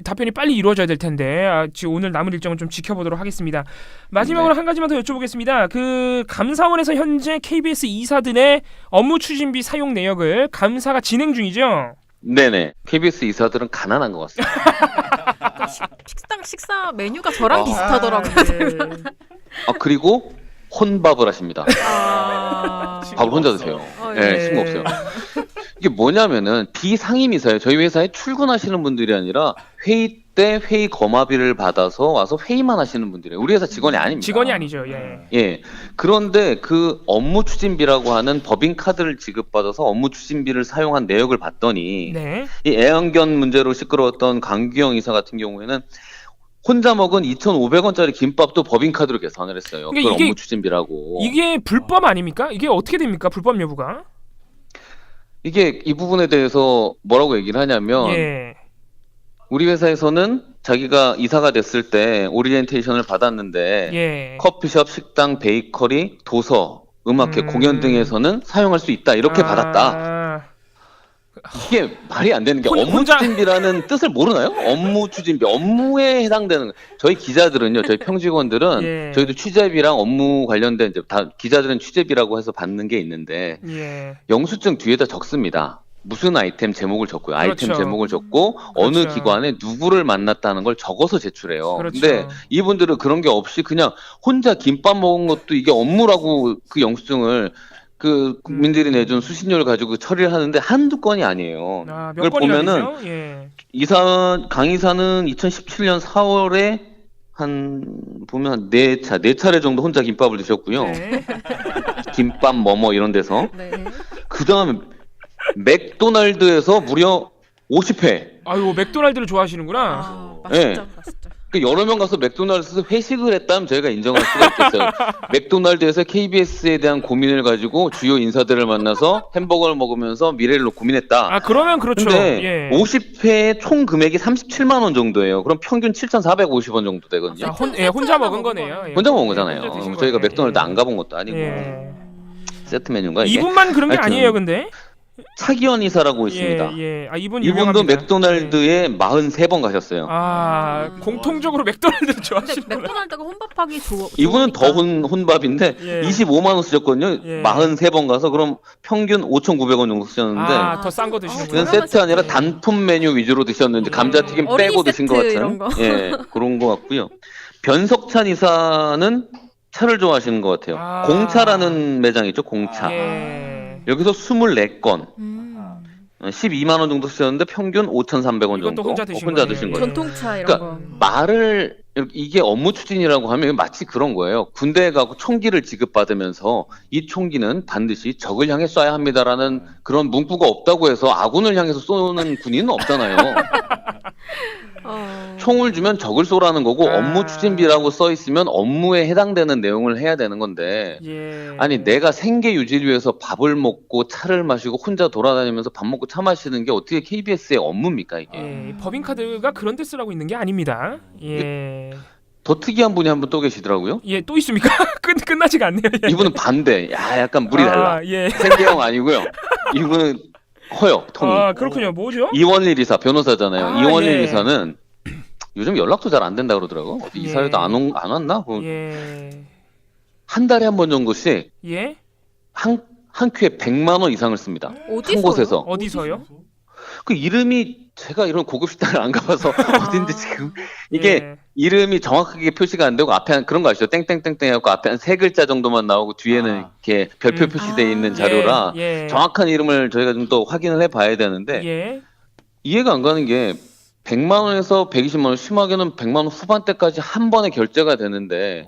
답변이 빨리 이루어져야 될 텐데 지금 오늘 남은 일정은 좀 지켜보도록 하겠습니다. 마지막으로 한 가지만 더 여쭤보겠습니다. 그 감사원에서 현재 KBS 이사들의 업무 추진비 사용 내역을 감사가 진행 중이죠? 네네. KBS 이사들은 가난한 것 같습니다. 식사 메뉴가 저랑 비슷하더라고요. 그리고 혼밥을 하십니다. 밥을 혼자 드세요. 싱거 없어요. 이게 뭐냐면은 비상임이사예요. 저희 회사에 출근하시는 분들이 아니라 회의 때 회의 거마비를 받아서 와서 회의만 하시는 분들이에요. 우리 회사 직원이 아닙니다. 직원이 아니죠. 예. 예. 그런데 그 업무 추진비라고 하는 법인카드를 지급받아서 업무 추진비를 사용한 내역을 봤더니 네. 이 애완견 문제로 시끄러웠던 강규영 이사 같은 경우에는 혼자 먹은 2,500원짜리 김밥도 법인카드로 계산을 했어요. 그러니까 그걸 이게- 업무 추진비라고. 이게 불법 아닙니까? 이게 어떻게 됩니까? 불법 여부가? 이게 이 부분에 대해서 뭐라고 얘기를 하냐면 예. 우리 회사에서는 자기가 이사가 됐을 때 오리엔테이션을 받았는데 예. 커피숍, 식당, 베이커리, 도서, 음악회, 공연 등에서는 사용할 수 있다 이렇게 받았다. 이게 말이 안 되는 게 업무 혼자- 추진비라는 뜻을 모르나요? 업무 추진비, 업무에 해당되는 저희 기자들은요, 저희 평직원들은 예. 저희도 취재비랑 업무 관련된 이제 다 기자들은 취재비라고 해서 받는 게 있는데 예. 영수증 뒤에다 적습니다. 무슨 아이템 제목을 적고요. 아이템 그렇죠. 제목을 적고 어느 그렇죠. 기관에 누구를 만났다는 걸 적어서 제출해요. 그렇죠. 근데 이분들은 그런 게 없이 그냥 혼자 김밥 먹은 것도 이게 업무라고 그 영수증을 그 국민들이 내준 수신료를 가지고 처리를 하는데 한두 건이 아니에요. 몇 그걸 건이나 보면은 되죠? 예. 강 이사는 2017년 4월에 보면 한 네 차례 정도 혼자 김밥을 드셨고요. 네. 김밥 뭐뭐 이런 데서. 네. 그 다음에 맥도날드에서 무려 50회. 아유, 맥도날드를 좋아하시는구나. 아, 맛있죠, 예. 맛있죠. 그 여러 명 가서 맥도날드에서 회식을 했다면 저희가 인정할 수가 있겠어요. 맥도날드에서 KBS에 대한 고민을 가지고 주요 인사들을 만나서 햄버거를 먹으면서 미래를 고민했다. 그러면 그렇죠. 근데 예. 50회 총 금액이 37만 원 정도예요. 그럼 평균 7,450원 정도 되거든요. 혼자 먹은 거네요. 예. 혼자 먹은 거잖아요. 혼자 드신 저희가 거네. 맥도날드 안 가본 것도 아니고 예. 세트 메뉴인가 이게? 이분만 그런 게 하여튼 아니에요, 근데. 차기현 이사라고 있습니다. 예. 이분 이분도 유명합니다. 맥도날드에 43번 가셨어요. 공통적으로 맥도날드를 근데 좋아하시는 맥도날드가 혼밥하기 이분은 더 혼밥인데 예. 25만 원 쓰셨거든요. 예. 43번 가서 그럼 평균 5,900원 정도 쓰셨는데 더 싼 거 드시는 그냥 거예요? 세트 아니라 단품 메뉴 위주로 드셨는지 감자튀김 어린이 빼고 드신 것 세트 같은 이런 거. 예 그런 것 같고요. 변석찬 이사는 차를 좋아하시는 것 같아요. 공차라는 매장 있죠, 공차. 예. 여기서 24건, 음. 12만 원 정도 쓰셨는데 평균 5,300원 이것도 정도 혼자 드신 혼자 거네요. 드신 예. 거예요. 전통차 이런 그러니까 거. 말을 이게 업무 추진이라고 하면 마치 그런 거예요. 군대에 가고 총기를 지급받으면서 이 총기는 반드시 적을 향해 쏴야 합니다라는 그런 문구가 없다고 해서 아군을 향해서 쏘는 군인은 없잖아요. 총을 주면 적을 쏘라는 거고 업무 추진비라고 써 있으면 업무에 해당되는 내용을 해야 되는 건데 예. 아니 내가 생계 유지를 위해서 밥을 먹고 차를 마시고 혼자 돌아다니면서 밥 먹고 차 마시는 게 어떻게 KBS의 업무입니까 이게? 예. 법인카드가 그런 데 쓰라고 있는 게 아닙니다. 예. 더 특이한 분이 한 분 또 계시더라고요. 예, 또 있습니까? 끝나지가 않네요. 예. 이분은 반대. 약간 물이 달라. 예. 생계형 아니고요. 이분은 커요, 톤이. 그렇군요. 뭐죠? 이원일 이사 변호사잖아요. 이원일 예. 이사는 요즘 연락도 잘 안 된다 그러더라고. 어디 예. 이사회도 안 왔나? 예. 한 달에 한 번 정도씩 예? 한 큐에 100만 원 이상을 씁니다. 어디서요? 한 곳에서. 어디서요? 그 이름이 제가 이런 고급 식당을 안 가봐서 어딘지 지금 이게 예. 이름이 정확하게 표시가 안 되고 앞에 한 그런 거 아시죠? 땡땡땡땡 해갖고 앞에 한 세 글자 정도만 나오고 뒤에는 이렇게 별표 표시되어 있는 자료라 예. 정확한 이름을 저희가 좀 더 확인을 해봐야 되는데 예. 이해가 안 가는 게 100만 원에서 120만 원, 심하게는 100만 원 후반대까지 한 번에 결제가 되는데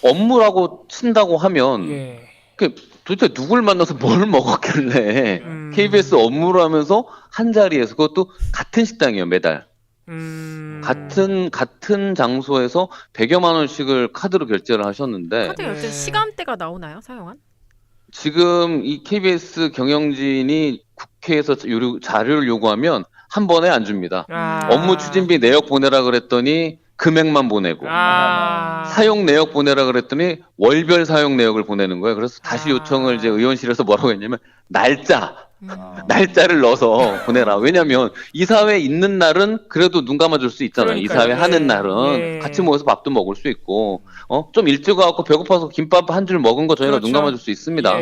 업무라고 친다고 하면 예. 그 도대체 누굴 만나서 뭘 먹었길래 음. KBS 업무를 하면서 한 자리에서 그것도 같은 식당이에요 매달 같은 장소에서 100여만 원씩을 카드로 결제를 하셨는데 카드 결제 시간대가 나오나요? 사용한? 지금 이 KBS 경영진이 국회에서 자료를 요구하면 한 번에 안 줍니다. 업무 추진비 내역 보내라 그랬더니 금액만 보내고 사용 내역 보내라 그랬더니 월별 사용 내역을 보내는 거예요. 그래서 다시 요청을 이제 의원실에서 뭐라고 했냐면 날짜를 넣어서 보내라. 왜냐면 이사회 있는 날은 그래도 눈 감아줄 수 있잖아요. 그러니까요. 이사회 하는 날은 같이 모여서 밥도 먹을 수 있고 좀 일찍 와갖고 배고파서 김밥 한 줄 먹은 거 저희가 눈 감아줄 수 있습니다.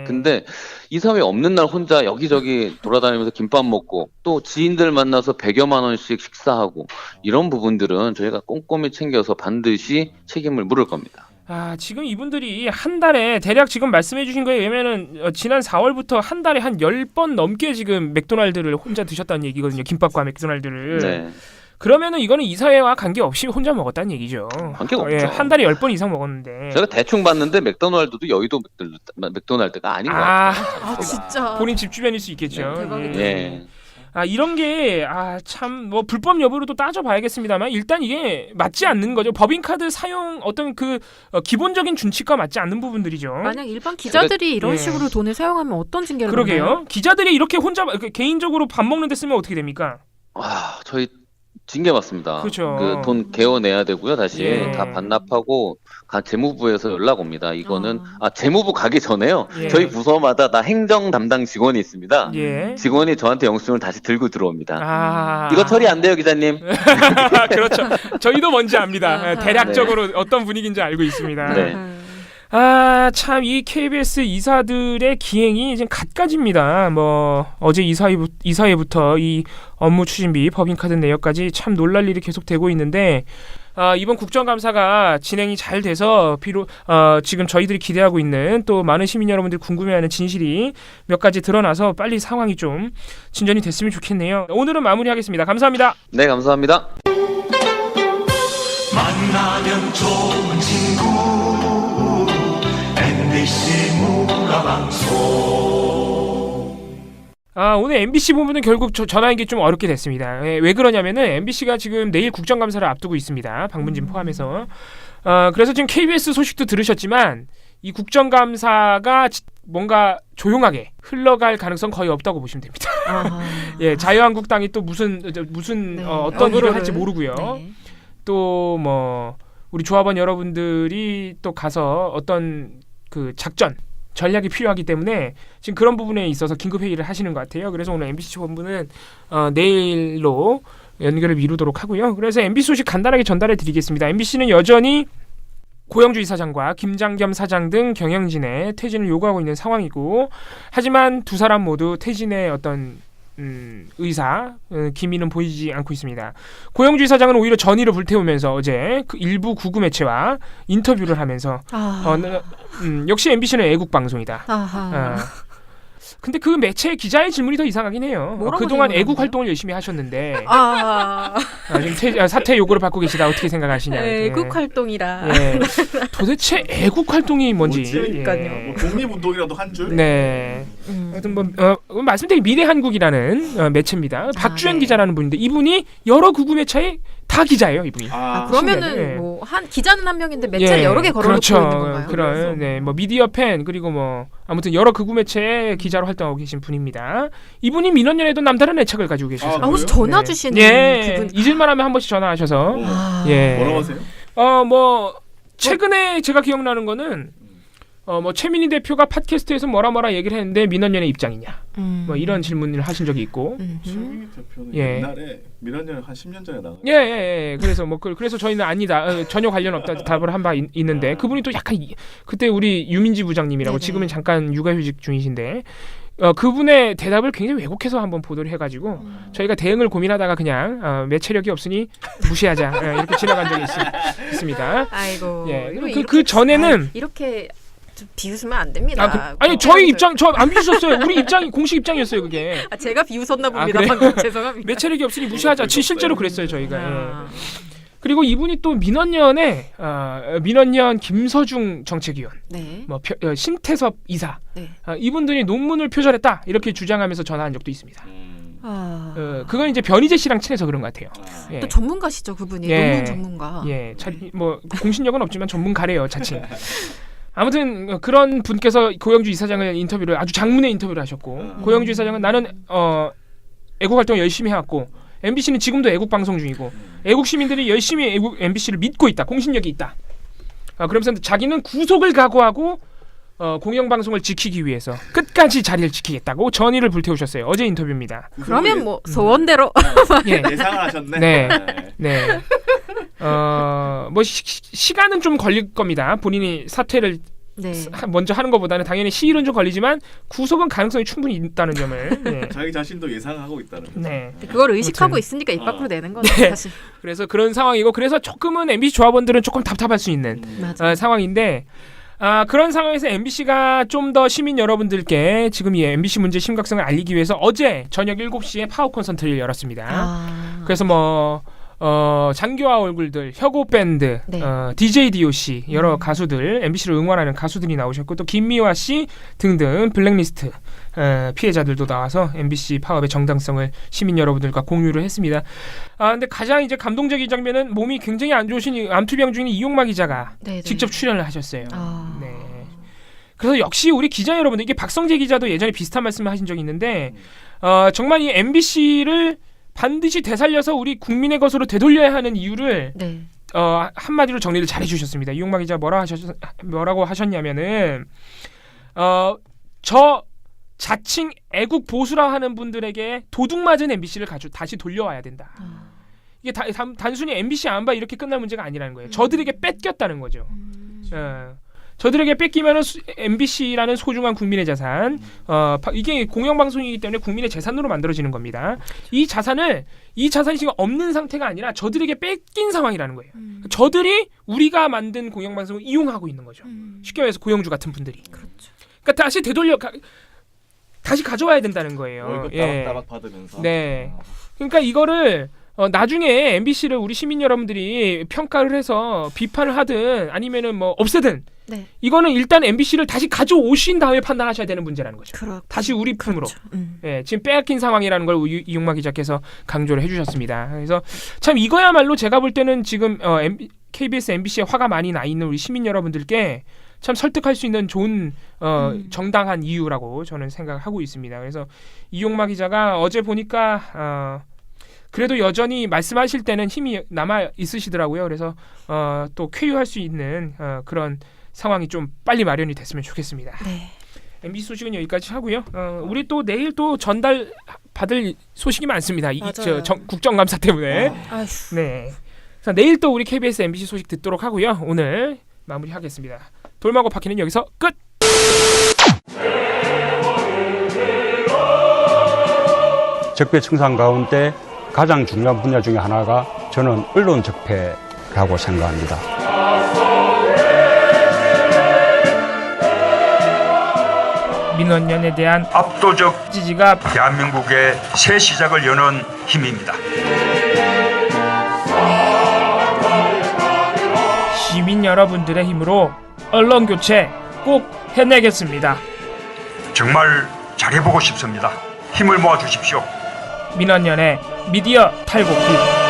근데 이사회 없는 날 혼자 여기저기 돌아다니면서 김밥 먹고 또 지인들 만나서 100여만 원씩 식사하고 이런 부분들은 저희가 꼼꼼히 챙겨서 반드시 책임을 물을 겁니다. 지금 이분들이 한 달에 대략 지금 말씀해 주신 거에 의하면은 지난 4월부터 한 달에 한 10번 넘게 지금 맥도날드를 혼자 드셨다는 얘기거든요. 김밥과 맥도날드를. 네. 그러면은 이거는 이사회와 관계없이 혼자 먹었다는 얘기죠. 관계가 없죠. 한 달에 10번 이상 먹었는데. 제가 대충 봤는데 맥도날드도 여의도 맥도날드가 아닌 것 같아요. 아 진짜. 본인 집 주변일 수 있겠죠. 대박이다. 예. 이런 게 참 뭐 불법 여부로도 따져봐야겠습니다만 일단 이게 맞지 않는 거죠. 법인카드 사용 어떤 그 기본적인 준칙과 맞지 않는 부분들이죠. 만약 일반 기자들이 이런 예. 식으로 돈을 사용하면 어떤 징계를 그러게요. 받나요? 기자들이 이렇게 혼자 개인적으로 밥 먹는 데 쓰면 어떻게 됩니까? 저희 징계 받습니다. 그렇죠. 그 돈 개원해야 되고요. 다시 예. 다 반납하고 재무부에서 연락 옵니다. 이거는 재무부 가기 전에요. 예. 저희 부서마다 다 행정 담당 직원이 있습니다. 예. 직원이 저한테 영수증을 다시 들고 들어옵니다. 이거 아. 처리 안 돼요, 기자님. 그렇죠. 저희도 뭔지 압니다. 대략적으로 네. 어떤 분위기인지 알고 있습니다. 네. 참 이 KBS 이사들의 기행이 지금 갖가지입니다. 뭐 어제 이사회부터 이 업무 추진비, 법인카드 내역까지 참 놀랄 일이 계속되고 있는데 이번 국정감사가 진행이 잘 돼서 비록 지금 저희들이 기대하고 있는 또 많은 시민 여러분들이 궁금해하는 진실이 몇 가지 드러나서 빨리 상황이 좀 진전이 됐으면 좋겠네요. 오늘은 마무리하겠습니다. 감사합니다. 네, 감사합니다. 만나면 좋은 친구 MBC 문화방송. 오늘 MBC 본부는 결국 전화하기 좀 어렵게 됐습니다. 왜 그러냐면은 MBC가 지금 내일 국정감사를 앞두고 있습니다. 방문진 포함해서. 그래서 지금 KBS 소식도 들으셨지만 이 국정감사가 뭔가 조용하게 흘러갈 가능성 거의 없다고 보시면 됩니다. 예, 자유한국당이 또 무슨 네. 어떤 일을 할지 모르고요. 네. 또 뭐 우리 조합원 여러분들이 또 가서 어떤 그 작전 전략이 필요하기 때문에 지금 그런 부분에 있어서 긴급 회의를 하시는 것 같아요. 그래서 오늘 MBC 본부는 내일로 연결을 미루도록 하고요. 그래서 MBC 소식 간단하게 전달해 드리겠습니다. MBC는 여전히 고영주 이사장과 김장겸 사장 등 경영진의 퇴진을 요구하고 있는 상황이고, 하지만 두 사람 모두 퇴진의 어떤 기미는 보이지 않고 있습니다. 고영주 이사장은 오히려 전의를 불태우면서 어제 그 일부 구구 매체와 인터뷰를 하면서 역시 MBC는 애국 방송이다. 근데 그 매체 기자의 질문이 더 이상하긴 해요. 그동안 애국 활동을 열심히 하셨는데 지금 사퇴 요구를 받고 계시다. 어떻게 생각하시냐. 애국 활동이라. 예. 도대체 애국 활동이 뭔지. 그러니까요. 뭐 독립운동이라도 한 줄? 네. 하여튼 말씀드린 미래한국이라는 매체입니다. 박주현 네. 기자라는 분인데 이분이 여러 구구 매체에 다 기자예요, 이분이. 그러면은 네. 뭐 한 기자는 한 명인데 매체를 여러 개 걸어놓고 그렇죠. 있는 건가요? 그런 뭐 미디어 팬 그리고 뭐 아무튼 여러 극우 매체의 기자로 활동하고 계신 분입니다. 이분이 민원연에도 남다른 애착을 가지고 계셔서. 혹시 전화 주시는 그분? 잊을만하면 한 번씩 전화하셔서. 뭐라고 하세요? 뭐 최근에 제가 기억나는 거는 뭐 최민희 대표가 팟캐스트에서 뭐라 얘기를 했는데 민원연의 입장이냐. 뭐 이런 질문을 하신 적이 있고. 최민희 대표는 예. 옛날에 민원연 한 10년 전에 나갔죠. 예. 그래서 그래서 저희는 아니다. 전혀 관련 없다 답을 한 바 있는데 그분이 또 약간 그때 우리 유민지 부장님이라고 네네. 지금은 잠깐 육아휴직 중이신데 그분의 대답을 굉장히 왜곡해서 한번 보도를 해가지고 저희가 대응을 고민하다가 그냥 매체력이 없으니 무시하자 이렇게 지나간 적이 있습니다. 아이고. 예. 이렇게 그 전에는 이렇게 좀 비웃으면 안 됩니다. 아니 저희 입장 저 안 비웃었어요. 우리 입장이 공식 입장이었어요 그게. 제가 비웃었나 봅니다. 그래요? 방금 죄송합니다. 매체력이 없으니 무시하자. 실제로 그랬어요 저희가. 예. 아. 그리고 이분이 또 민원연 김서중 정책위원, 네. 뭐 신태섭 이사, 네. 이분들이 논문을 표절했다 이렇게 주장하면서 전화한 적도 있습니다. 그건 이제 변희재 씨랑 친해서 그런 것 같아요. 예. 또 전문가시죠 그분이. 예. 논문 전문가. 예, 뭐 공신력은 없지만 전문가래요 자칭. 아무튼 그런 분께서 고영주 이사장을 인터뷰를 아주 장문의 인터뷰를 하셨고 고영주 이사장은 나는 애국 활동 열심히 해왔고 MBC는 지금도 애국 방송 중이고 애국 시민들이 열심히 애국 MBC를 믿고 있다. 공신력이 있다. 그러면서 자기는 구속을 각오하고 공영방송을 지키기 위해서 끝까지 자리를 지키겠다고 전의를 불태우셨어요. 어제 인터뷰입니다. 그러면 뭐 소원대로. 예. 예상을 하셨네. 네. 뭐 시간은 좀 걸릴 겁니다. 본인이 사퇴를 네. 먼저 하는 것보다는 당연히 시일은 좀 걸리지만 구속은 가능성이 충분히 있다는 점을 네. 자기 자신도 예상하고 있다는 거죠. 네. 그걸 의식하고 아무튼. 있으니까 입 밖으로 내는 거죠. 네. 사실. 그래서 그런 상황이고 그래서 조금은 MBC 조합원들은 조금 답답할 수 있는 맞아. 상황인데 그런 상황에서 MBC가 좀 더 시민 여러분들께 지금 이 MBC 문제 심각성을 알리기 위해서 어제 저녁 7시에 파워 콘서트를 열었습니다. 그래서 뭐 장교와 얼굴들, 혁오 밴드, 네. DJ DOC 여러 가수들, MBC를 응원하는 가수들이 나오셨고 또 김미화 씨 등등 블랙리스트 피해자들도 나와서 MBC 파업의 정당성을 시민 여러분들과 공유를 했습니다. 근데 가장 이제 감동적인 장면은 몸이 굉장히 안 좋으신 암투병 중인 이용마 기자가 네네. 직접 출연을 하셨어요. 네. 그래서 역시 우리 기자 여러분들 이게 박성재 기자도 예전에 비슷한 말씀을 하신 적이 있는데 정말 이 MBC를 반드시 되살려서 우리 국민의 것으로 되돌려야 하는 이유를 네. 한마디로 정리를 잘 해주셨습니다. 이용마 기자 뭐라고 하셨냐면은 저 자칭 애국 보수라 하는 분들에게 도둑 맞은 MBC를 다시 돌려와야 된다. 이게 단순히 MBC 안 봐 이렇게 끝날 문제가 아니라는 거예요. 저들에게 뺏겼다는 거죠. 저들에게 뺏기면은 MBC라는 소중한 국민의 자산, 이게 공영방송이기 때문에 국민의 재산으로 만들어지는 겁니다. 이 자산이 지금 없는 상태가 아니라 저들에게 뺏긴 상황이라는 거예요. 저들이 우리가 만든 공영방송을 이용하고 있는 거죠. 쉽게 말해서 고용주 같은 분들이. 그렇죠. 그러니까 다시 가져와야 된다는 거예요. 월급 예. 따박따박 받으면서. 네. 그러니까 이거를 나중에 MBC를 우리 시민 여러분들이 평가를 해서 비판을 하든 아니면은 뭐 없애든 네. 이거는 일단 MBC를 다시 가져오신 다음에 판단하셔야 되는 문제라는 거죠. 다시 우리 품으로. 그렇죠. 예, 지금 빼앗긴 상황이라는 걸 이용마 기자께서 강조를 해주셨습니다. 그래서 참 이거야말로 제가 볼 때는 지금 KBS, MBC에 화가 많이 나 있는 우리 시민 여러분들께 참 설득할 수 있는 좋은 정당한 이유라고 저는 생각하고 있습니다. 그래서 이용마 기자가 어제 보니까 그래도 여전히 말씀하실 때는 힘이 남아 있으시더라고요. 그래서 또 쾌유할 수 있는 그런 상황이 좀 빨리 마련이 됐으면 좋겠습니다. 네. MBC 소식은 여기까지 하고요. 우리 또 내일 또 전달 받을 소식이 많습니다. 국정감사 때문에. 네. 자, 내일 또 우리 KBS, MBC 소식 듣도록 하고요. 오늘 마무리하겠습니다. 돌마고 파키는 여기서 끝. 적폐 청산 가운데 가장 중요한 분야 중에 하나가 저는 언론 적폐라고 생각합니다. 민원연에 대한 압도적 지지가 대한민국의 새 시작을 여는 힘입니다. 시민 여러분들의 힘으로 언론 교체 꼭 해내겠습니다. 정말 잘해보고 싶습니다. 힘을 모아 주십시오. 민원연의 미디어 탈곡기.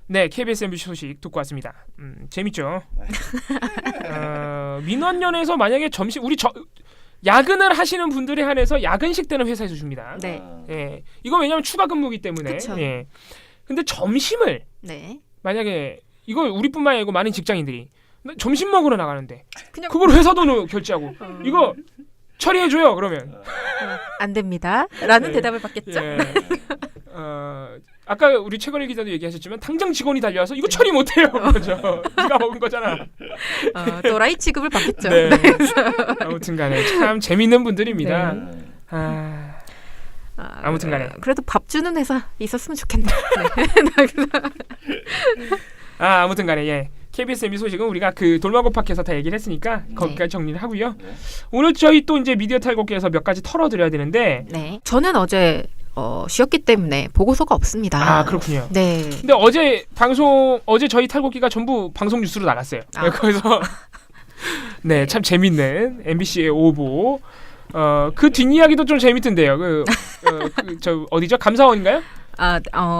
네, KBS MBC 소식 듣고 왔습니다. 재밌죠? 민원연에서 만약에 야근을 하시는 분들에 한해서 야근식 때는 회사에서 줍니다. 네. 예, 이거 왜냐하면 추가 근무이기 때문에. 그쵸. 예. 근데 점심을 네. 만약에 이거 우리뿐만 아니고 많은 직장인들이 점심 먹으러 나가는데 그냥 그걸 회사 돈으로 결제하고 이거 처리해줘요 그러면 안 됩니다. 라는 네. 대답을 받겠죠. 예. 아까 우리 최건일 기자도 얘기하셨지만 당장 직원이 달려와서 이거 처리 못해요. 그렇죠. 네가 먹은 거잖아. 또라이 취급을 받겠죠. 네. 아무튼간에 참 재밌는 분들입니다. 네. 아무튼간에 그래도 밥 주는 회사 있었으면 좋겠네. 아무튼간에 예. KBS MBC 소식은 우리가 그 돌마고 파크에서 다 얘기를 했으니까 거기까지 정리를 하고요. 오늘 저희 또 이제 미디어 탈곡기에서 몇 가지 털어드려야 되는데. 네. 저는 어제 쉬었기 때문에 보고서가 없습니다. 아 그렇군요. 네. 근데 어제 저희 탈곡기가 전부 방송 뉴스로 나갔어요. 그래서 네, 참 재밌는 MBC의 오보. 그 뒷이야기도 좀 재밌던데요. 저 어디죠? 감사원인가요?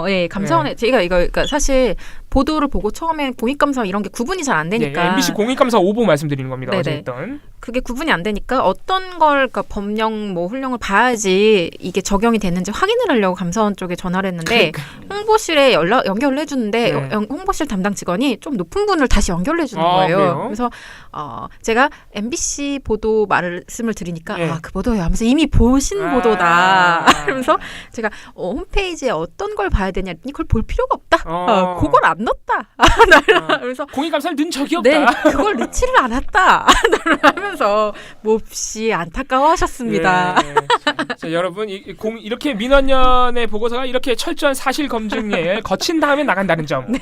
예, 감사원에 제가 그러니까 사실 보도를 보고 처음에 공익감사 이런 게 구분이 잘 안 되니까 MBC 공익감사 오보 말씀드리는 겁니다. 어제 했던. 그게 구분이 안 되니까 어떤 걸 그러니까 법령 훈령을 봐야지 이게 적용이 됐는지 확인을 하려고 감사원 쪽에 전화를 했는데 홍보실에 연결을 해주는데 홍보실 담당 직원이 좀 높은 분을 다시 연결해 주는 거예요. 그래요? 그래서 제가 MBC 보도 말씀을 드리니까 그 보도요 하면서 이미 보신 보도다. 그러면서 제가 홈페이지에 어떤 걸 봐야 되냐 했더니 그걸 볼 필요가 없다. 그걸 안 넣었다. 그래서 공익감사를 넣은 적이 없다. 네, 그걸 넣지를 않았다. 하면서 몹시 안타까워하셨습니다. 예. 자, 여러분 이렇게 민원연의 보고서가 이렇게 철저한 사실 검증에 거친 다음에 나간다는 점. 네.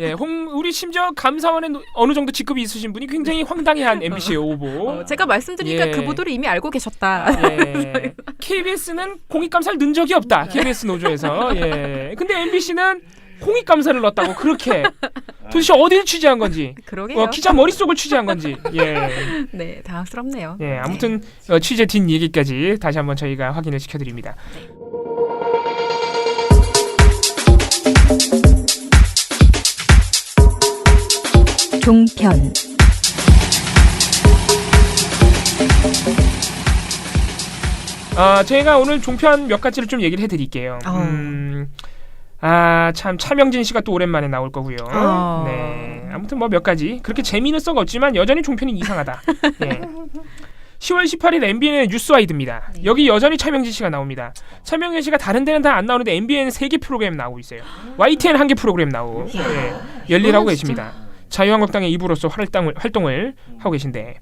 예, 우리 심지어 감사원에 어느 정도 직급이 있으신 분이 굉장히 황당해한 MBC의 오보. 제가 말씀드리니까 예. 그 보도를 이미 알고 계셨다. 예. KBS는 공익감사를 넣은 적이 없다. KBS 노조에서. 예. 근데 MBC는 공익감사를 넣었다고 그렇게 도대체 어디를 취재한 건지. 그러게요. 기자 머릿속을 취재한 건지. 예. 네, 당황스럽네요. 예, 아무튼 취재 뒷 얘기까지 다시 한번 저희가 확인을 시켜드립니다. 종편 제가 오늘 종편 몇 가지를 좀 얘기를 해드릴게요. 참 차명진 씨가 또 오랜만에 나올 거고요. 네, 아무튼 뭐 몇 가지 그렇게 재미는 썩 없지만 여전히 종편이 이상하다. 네. 10월 18일 MBN의 뉴스와이드입니다. 네. 여기 여전히 차명진 씨가 나옵니다. 차명진 씨가 다른 데는 다 안 나오는데 MBN 3개 프로그램 나오고 있어요. YTN 1개 프로그램 나오고 네. 열일하고 계십니다. 자유한국당의 입으로서 활동을 하고 계신데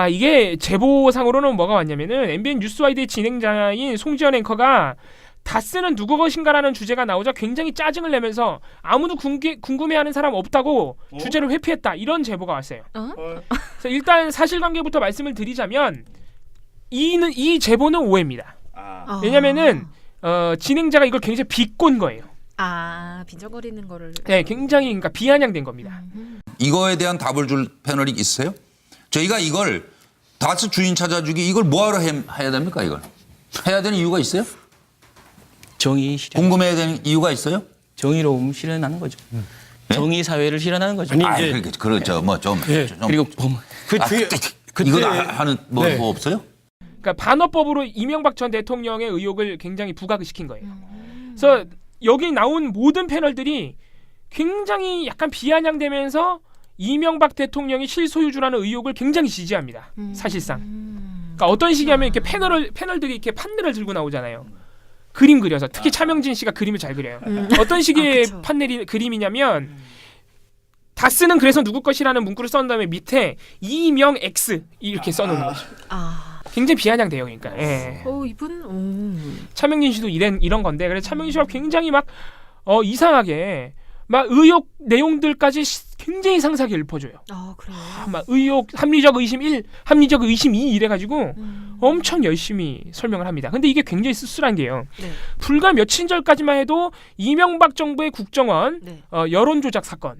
이게 제보상으로는 뭐가 왔냐면은 MBN 뉴스와이드의 진행자인 송지연 앵커가 다스는 누구 것인가라는 주제가 나오자 굉장히 짜증을 내면서 아무도 궁금해하는 사람 없다고 주제를 회피했다 이런 제보가 왔어요. 그래서 일단 사실관계부터 말씀을 드리자면 이 제보는 오해입니다. 왜냐면은 진행자가 이걸 굉장히 비꼰 거예요. 빈정거리는 거를. 네, 굉장히 그러니까 비아냥된 겁니다. 이거에 대한 답을 줄 패널이 있어요? 저희가 이걸 다스 주인 찾아주기 이걸 뭐하러 해야 됩니까? 이걸 해야 되는 이유가 있어요? 정의 실현. 궁금해야 되는 이유가 있어요? 정의로움 실현하는 거죠. 네? 정의 사회를 실현하는 거죠. 그렇죠. 뭐 좀. 네. 그리고 이걸 하는 뭐 없어요? 그러니까 반어법으로 이명박 전 대통령의 의혹을 굉장히 부각시킨 거예요. 그래서 여기 나온 모든 패널들이 굉장히 약간 비아냥대면서 이명박 대통령이 실소유주라는 의혹을 굉장히 지지합니다. 사실상. 그러니까 어떤 식이냐면 이렇게 패널들이 이렇게 판넬을 들고 나오잖아요. 그림 그려서 특히 차명진 씨가 그림을 잘 그려요. 어떤 식의 그림이냐면 다스는 그래서 누구 것이라는 문구를 써놓은 다음에 밑에 이명 X 이렇게 써놓는 거죠. 굉장히 비아냥돼요, 그러니까. 예. 이분. 차명진 씨도 이런 건데, 그래서 차명진 씨가 굉장히 막 이상하게 막 의혹 내용들까지 굉장히 상세하게 읊어줘요. 그래요. 막 의혹, 합리적 의심 1, 합리적 의심 2 이래가지고 엄청 열심히 설명을 합니다. 근데 이게 굉장히 쓸쓸한 게요. 네. 불과 며칠 전까지만 해도 이명박 정부의 국정원 여론조작 사건,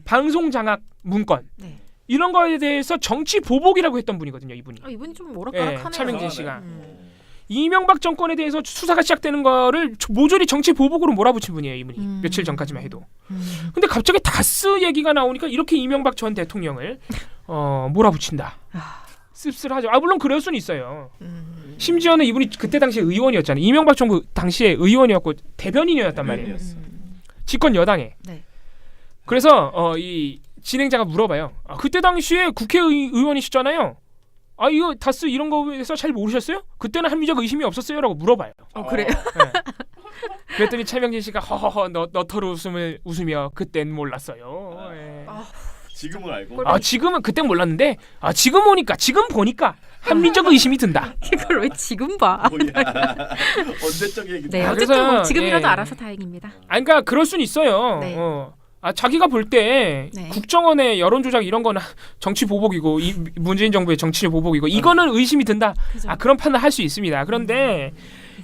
방송 장악 문건 이런 거에 대해서 정치 보복이라고 했던 분이거든요. 이분이 좀 오락가락하네요. 차명진 씨가. 이명박 정권에 대해서 수사가 시작되는 거를 모조리 정치 보복으로 몰아붙인 분이에요. 이분이 며칠 전까지만 해도. 근데 갑자기 다스 얘기가 나오니까 이렇게 이명박 전 대통령을 몰아붙인다. 씁쓸하죠. 물론 그럴 수는 있어요. 심지어는 이분이 그때 당시에 의원이었잖아요. 이명박 정부 당시에 의원이었고 대변인이었단 말이에요. 집권 여당에. 네. 그래서 이 진행자가 물어봐요. 그때 당시에 국회의원이시잖아요. 이거 다스 이런 거에서 잘 모르셨어요? 그때는 합리적 의심이 없었어요? 라고 물어봐요. 그래요? 네. 그랬더니 차명진 씨가 허허허 너터로 웃으며 그땐 몰랐어요. 네. 지금은 알고. 지금은 그땐 몰랐는데 지금 보니까 합리적 의심이 든다. 이걸 왜 지금 봐? 언제적 얘기. 네, 어쨌든 뭐 지금이라도 알아서 다행입니다. 그러니까 그럴 수는 있어요. 네. 자기가 볼 때 국정원의 여론조작 이런 거는 정치 보복이고 문재인 정부의 정치 보복이고 이거는 의심이 든다. 그런 판단 할 수 있습니다. 그런데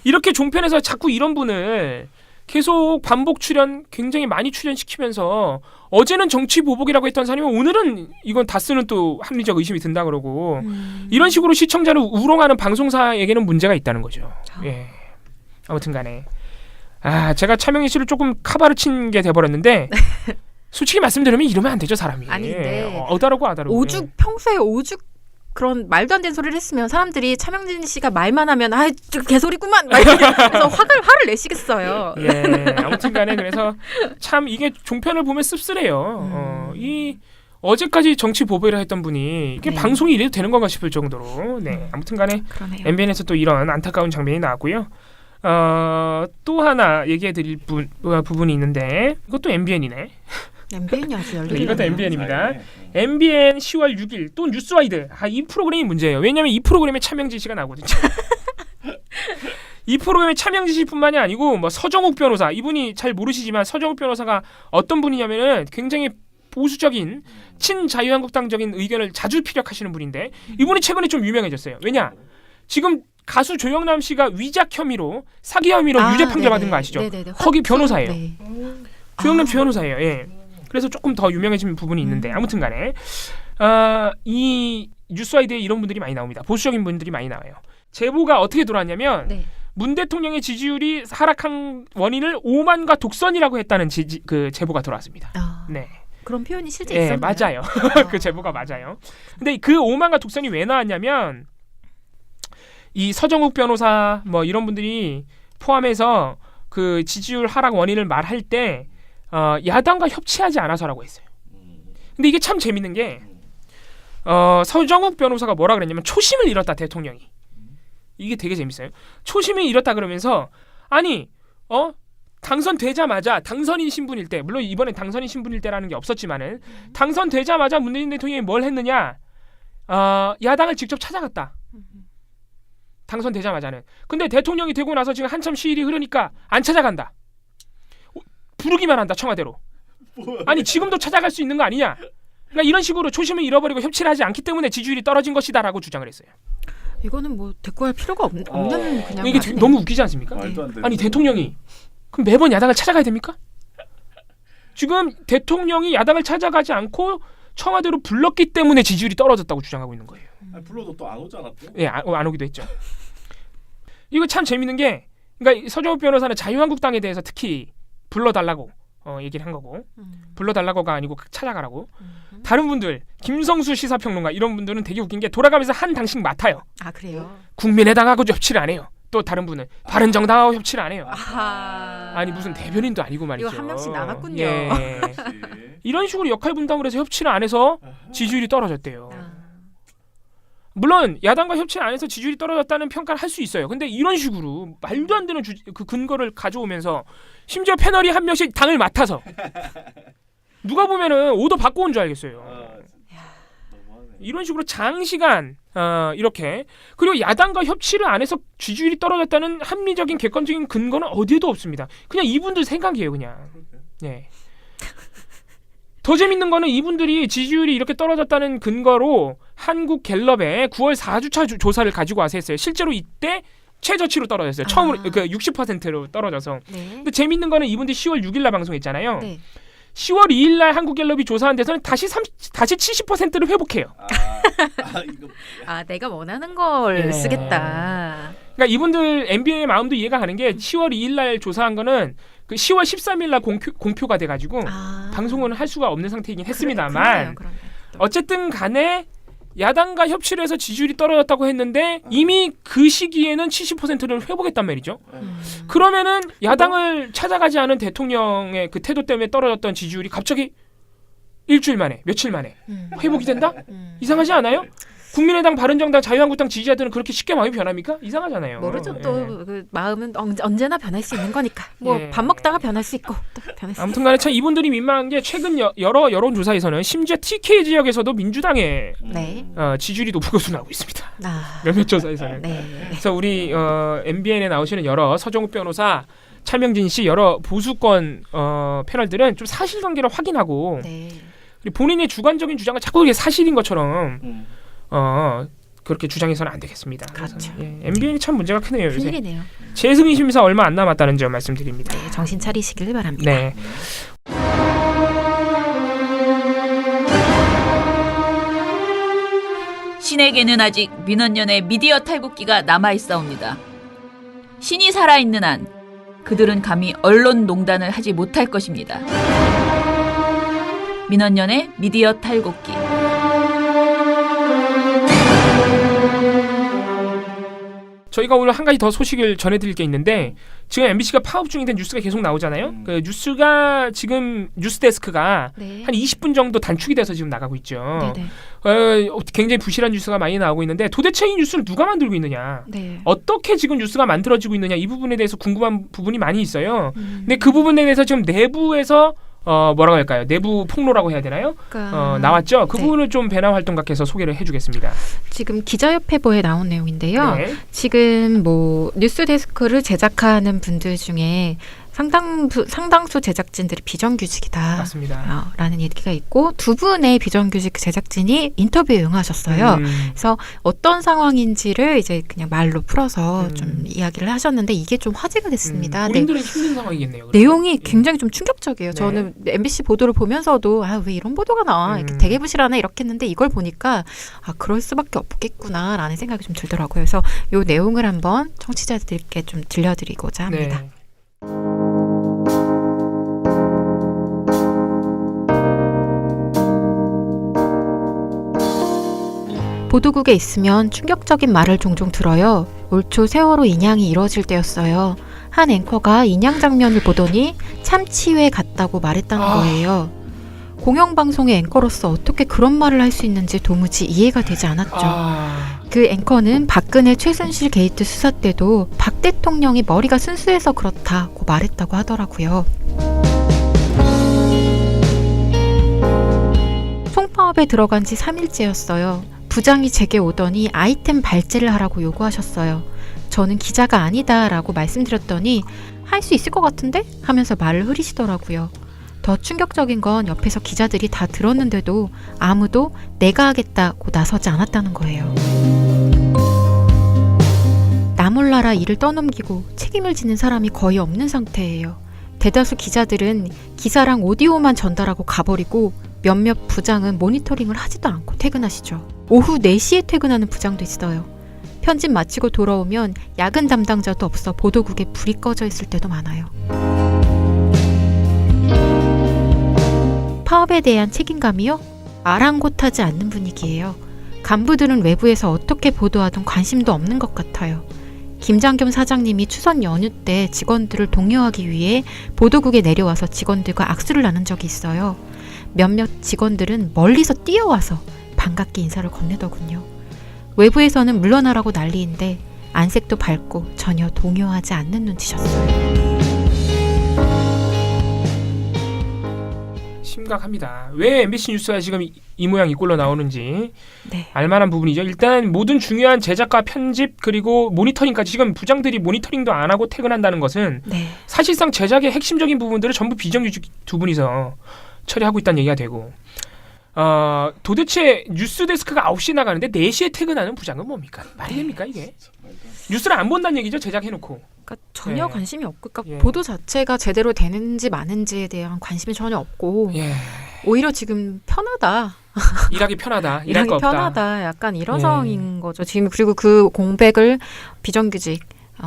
이렇게 종편에서 자꾸 이런 분을 계속 반복 출연 굉장히 많이 출연시키면서 어제는 정치 보복이라고 했던 사람이 오늘은 이건 다스는 또 합리적 의심이 든다 그러고 이런 식으로 시청자를 우롱하는 방송사에게는 문제가 있다는 거죠. 예. 아무튼 간에 제가 차명희 씨를 조금 카바를 친 게 돼버렸는데 솔직히 말씀드리면 이러면 안 되죠, 사람이. 아닌데 어다르고 평소에 오죽 그런 말도 안 되는 소리를 했으면 사람들이 차명진 씨가 말만 하면 개소리구만 그래서 화를 내시겠어요. 예, 아무튼 간에 그래서 참 이게 종편을 보면 씁쓸해요. 이 어제까지 정치 보복이라 했던 분이 이게 방송이 이래도 되는 건가 싶을 정도로 아무튼 간에 MBN에서 또 이런 안타까운 장면이 나왔고요. 또 하나 얘기해드릴 부분이 있는데 이것도 MBN이네. MBN이 아주 열리네. 이것도 MBN입니다. MBN 10월 6일 또 뉴스와이드. 이 프로그램이 문제예요. 왜냐하면 이 프로그램에 차명진 씨가 나오거든요. 이 프로그램에 차명진 씨뿐만이 아니고 뭐 서정욱 변호사, 이분이 잘 모르시지만 서정욱 변호사가 어떤 분이냐면은 굉장히 보수적인 친자유한국당적인 의견을 자주 피력하시는 분인데 이분이 최근에 좀 유명해졌어요. 왜냐? 지금 가수 조영남 씨가 위작 혐의로 사기 혐의로 유죄 판결 받은 거 아시죠? 네네네. 거기 변호사예요. 네. 조영남 씨 변호사예요. 예. 그래서 조금 더 유명해진 부분이 있는데 아무튼간에 이 뉴스와이드에 이런 분들이 많이 나옵니다. 보수적인 분들이 많이 나와요. 제보가 어떻게 들어왔냐면 문 대통령의 지지율이 하락한 원인을 오만과 독선이라고 했다는 그 제보가 들어왔습니다. 네. 그런 표현이 실제 있었나요? 맞아요. 그 제보가 맞아요. 근데 그 오만과 독선이 왜 나왔냐면 이 서정욱 변호사 뭐 이런 분들이 포함해서 그 지지율 하락 원인을 말할 때 야당과 협치하지 않아서라고 했어요. 근데 이게 참 재밌는 게 서정욱 변호사가 뭐라 그랬냐면 초심을 잃었다 대통령이. 이게 되게 재밌어요. 초심을 잃었다 그러면서 아니 당선되자마자 당선인 신분일 때, 물론 이번엔 당선인 신분일 때라는 게 없었지만은 당선되자마자 문재인 대통령이 뭘 했느냐, 야당을 직접 찾아갔다. 당선되자마자는. 근데 대통령이 되고 나서 지금 한참 시일이 흐르니까 안 찾아간다. 부르기만 한다 청와대로. 아니 지금도 찾아갈 수 있는 거 아니냐. 그러니까 이런 식으로 초심을 잃어버리고 협치를 하지 않기 때문에 지지율이 떨어진 것이다라고 주장을 했어요. 이거는 뭐 대꾸할 필요가 없는 그냥 이게 너무 웃기지 않습니까? 아니 대통령이 그럼 매번 야당을 찾아가야 됩니까? 지금 대통령이 야당을 찾아가지 않고 청와대로 불렀기 때문에 지지율이 떨어졌다고 주장하고 있는 거예요. 불러도 또 안 오지 않았대? 예, 안 오기도 했죠. 이거 참 재밌는 게, 그러니까 서정욱 변호사는 자유한국당에 대해서 특히 불러달라고 얘기를 한 거고, 불러달라고가 아니고 찾아가라고. 다른 분들, 김성수 시사평론가 이런 분들은 되게 웃긴 게 돌아가면서 한 당씩 맡아요. 아 그래요? 국민의당하고 협치를 안 해요. 또 다른 분은 바른정당하고 협치를 안 해요. 아하. 아니 무슨 대변인도 아니고 말이죠. 이거 한 명씩 남았군요. 예. 이런 식으로 역할 분담을 해서 협치를 안 해서 지지율이 떨어졌대요. 물론 야당과 협치를 안 해서 지지율이 떨어졌다는 평가를 할 수 있어요. 근데 이런 식으로 말도 안 되는 그 근거를 가져오면서 심지어 패널이 한 명씩 당을 맡아서 누가 보면은 오더 받고 온 줄 알겠어요. 이런 식으로 장시간 이렇게, 그리고 야당과 협치를 안 해서 지지율이 떨어졌다는 합리적인 객관적인 근거는 어디에도 없습니다. 그냥 이분들 생각이에요. 그냥. 네. 더 재밌는 거는 이분들이 지지율이 이렇게 떨어졌다는 근거로 한국갤럽의 9월 4주차 조사를 가지고 와서 했어요. 실제로 이때 최저치로 떨어졌어요. 처음으로 60%로 떨어져서. 네. 근데 재밌는 거는 이분들이 10월 6일 날 방송했잖아요. 네. 10월 2일 날 한국갤럽이 조사한 데서는 다시 70%를 회복해요. 내가 원하는 걸 쓰겠다. 그러니까 이분들 MBN의 마음도 이해가 가는 게 10월 2일 날 조사한 거는 그 10월 13일 날 공표가 돼가지고 방송은 할 수가 없는 상태이긴 했습니다만 그러네요. 어쨌든 간에 야당과 협치를 해서 지지율이 떨어졌다고 했는데 이미 그 시기에는 70%를 회복했단 말이죠. 그러면은 야당을 찾아가지 않은 대통령의 그 태도 때문에 떨어졌던 지지율이 갑자기 일주일 만에, 며칠 만에 회복이 된다? 이상하지 않아요? 국민의당, 바른정당, 자유한국당 지지자들은 그렇게 쉽게 마음이 변합니까? 이상하잖아요. 모르죠. 또 그 마음은 언제나 변할 수 있는 거니까. 뭐 밥 먹다가 변할 수 있고 또 변할 수 있고. 아무튼간에 참 이분들이 민망한 게 최근 여러 여론조사에서는 심지어 TK 지역에서도 민주당의 지지율이 높은 것으로 나오고 있습니다. 몇몇 조사에서는. 그래서 우리 MBN에 나오시는 여러 서정욱 변호사, 차명진 씨 여러 보수권 패널들은 좀 사실관계를 확인하고 그리고 본인의 주관적인 주장을 자꾸 그게 사실인 것처럼 그렇게 주장해서는 안 되겠습니다. 그렇죠. MBN이 참 문제가 크네요. 요새. 큰일이네요. 재승인 심사 얼마 안 남았다는 점 말씀드립니다. 네, 정신 차리시길 바랍니다. 네. 신에게는 아직 민원연의 미디어 탈곡기가 남아있사옵니다. 신이 살아있는 한 그들은 감히 언론 농단을 하지 못할 것입니다. 민원연의 미디어 탈곡기. 저희가 오늘 한 가지 더 소식을 전해드릴 게 있는데 지금 MBC가 파업 중인데 뉴스가 계속 나오잖아요. 그 뉴스가 지금 뉴스데스크가 한 20분 정도 단축이 돼서 지금 나가고 있죠. 굉장히 부실한 뉴스가 많이 나오고 있는데 도대체 이 뉴스를 누가 만들고 있느냐, 어떻게 지금 뉴스가 만들어지고 있느냐, 이 부분에 대해서 궁금한 부분이 많이 있어요. 근데 그 부분에 대해서 지금 내부에서 뭐라고 할까요? 내부 폭로라고 해야 되나요? 나왔죠. 그 부분을 좀 배나 활동가께서 소개를 해주겠습니다. 지금 기자협회보에 나온 내용인데요. 지금 뭐 뉴스데스크를 제작하는 분들 중에 상당수 제작진들이 비정규직이다. 맞습니다. 라는 얘기가 있고 두 분의 비정규직 제작진이 인터뷰에 응하셨어요. 그래서 어떤 상황인지를 이제 그냥 말로 풀어서 좀 이야기를 하셨는데 이게 좀 화제가 됐습니다. 본인들은 힘든 상황이겠네요. 내용이 굉장히 좀 충격적이에요. 저는 MBC 보도를 보면서도 왜 이런 보도가 나와? 이렇게 되게 부실하네 이렇게 했는데 이걸 보니까 그럴 수밖에 없겠구나라는 생각이 좀 들더라고요. 그래서 이 내용을 한번 청취자들께 좀 들려드리고자 합니다. 보도국에 있으면 충격적인 말을 종종 들어요. 올 초 세월호 인양이 이뤄질 때였어요. 한 앵커가 인양 장면을 보더니 참치회 같다고 말했다는 거예요. 공영방송의 앵커로서 어떻게 그런 말을 할 수 있는지 도무지 이해가 되지 않았죠. 그 앵커는 박근혜 최순실 게이트 수사 때도 박 대통령이 머리가 순수해서 그렇다고 말했다고 하더라고요. 송파업에 들어간 지 3일째였어요. 부장이 제게 오더니 아이템 발제를 하라고 요구하셨어요. 저는 기자가 아니다 라고 말씀드렸더니 할 수 있을 것 같은데? 하면서 말을 흐리시더라고요. 더 충격적인 건 옆에서 기자들이 다 들었는데도 아무도 내가 하겠다고 나서지 않았다는 거예요. 나 몰라라 일을 떠넘기고 책임을 지는 사람이 거의 없는 상태예요. 대다수 기자들은 기사랑 오디오만 전달하고 가버리고 몇몇 부장은 모니터링을 하지도 않고 퇴근하시죠. 오후 4시에 퇴근하는 부장도 있어요. 편집 마치고 돌아오면 야근 담당자도 없어 보도국에 불이 꺼져 있을 때도 많아요. 파업에 대한 책임감이요? 아랑곳하지 않는 분위기예요. 간부들은 외부에서 어떻게 보도하든 관심도 없는 것 같아요. 김장겸 사장님이 추석 연휴 때 직원들을 독려하기 위해 보도국에 내려와서 직원들과 악수를 나눈 적이 있어요. 몇몇 직원들은 멀리서 뛰어와서 반갑게 인사를 건네더군요. 외부에서는 물러나라고 난리인데 안색도 밝고 전혀 동요하지 않는 눈치셨어요. 심각합니다. 왜 MBC 뉴스가 지금 이 모양 이 꼴로 나오는지 알만한 부분이죠. 일단 모든 중요한 제작과 편집 그리고 모니터링까지 지금 부장들이 모니터링도 안 하고 퇴근한다는 것은 사실상 제작의 핵심적인 부분들을 전부 비정규직 두 분이서 처리하고 있다는 얘기가 되고 도대체 뉴스데스크가 9시에 나가는데 4시에 퇴근하는 부장은 뭡니까? 말이 됩니까 이게? 뉴스를 안 본다는 얘기죠. 제작해놓고. 그러니까 전혀 관심이 없고 그러니까 보도 자체가 제대로 되는지 마는지에 대한 관심이 전혀 없고 오히려 지금 편하다. 일하기 편하다. 일하기 편하다. 약간 이런 상황인 거죠. 지금 그리고 그 공백을 비정규직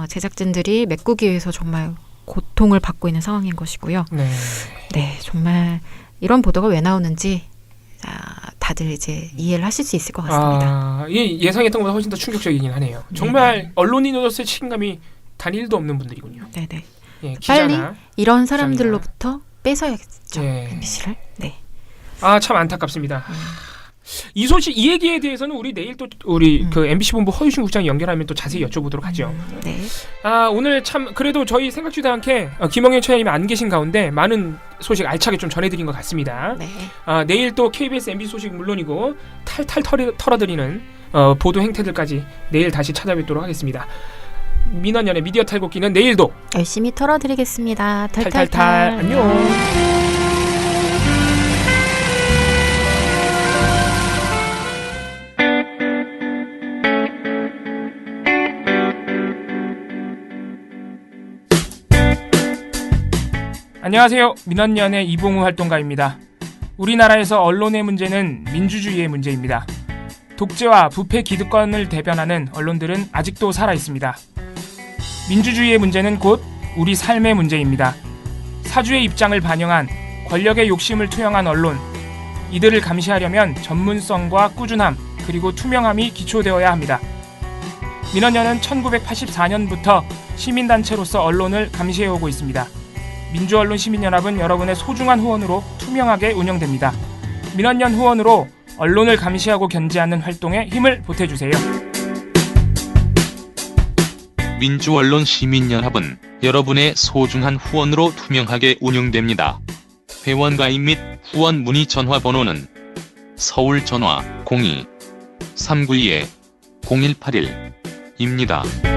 제작진들이 메꾸기 위해서 정말 고통을 받고 있는 상황인 것이고요. 정말 이런 보도가 왜 나오는지 다들 이제 이해를 하실 수 있을 것 같습니다. 예상했던 것보다 훨씬 더 충격적이긴 하네요. 정말 언론인으로서의 책임감이 단일도 없는 분들이군요. 빨리 이런 사람들로부터 뺏어야겠죠. MBC를. 참 안타깝습니다. 이 소식, 이 얘기에 대해서는 우리 내일 또 우리 그 MBC 본부 허유신 국장 연결하면 또 자세히 여쭤보도록 하죠. 오늘 참 그래도 저희 생각지도 않게 김영현 차장님이 안 계신 가운데 많은 소식 알차게 좀 전해드린 것 같습니다. 내일 또 KBS MBC 소식 물론이고 탈탈 털어드리는 보도 행태들까지 내일 다시 찾아뵙도록 하겠습니다. 민원연의 미디어 탈곡기는 내일도 열심히 털어드리겠습니다. 탈탈탈. 안녕. 안녕하세요. 민원연의 이봉우 활동가입니다. 우리나라에서 언론의 문제는 민주주의의 문제입니다. 독재와 부패 기득권을 대변하는 언론들은 아직도 살아있습니다. 민주주의의 문제는 곧 우리 삶의 문제입니다. 사주의 입장을 반영한 권력의 욕심을 투영한 언론, 이들을 감시하려면 전문성과 꾸준함 그리고 투명함이 기초되어야 합니다. 민원연은 1984년부터 시민단체로서 언론을 감시해오고 있습니다. 민주언론 시민연합은 여러분의 소중한 후원으로 투명하게 운영됩니다. 민원연 후원으로 언론을 감시하고 견제하는 활동에 힘을 보태주세요. 민주언론 시민연합은 여러분의 소중한 후원으로 투명하게 운영됩니다. 회원 가입 및 후원 문의 전화번호는 서울 전화 02-392-0181입니다.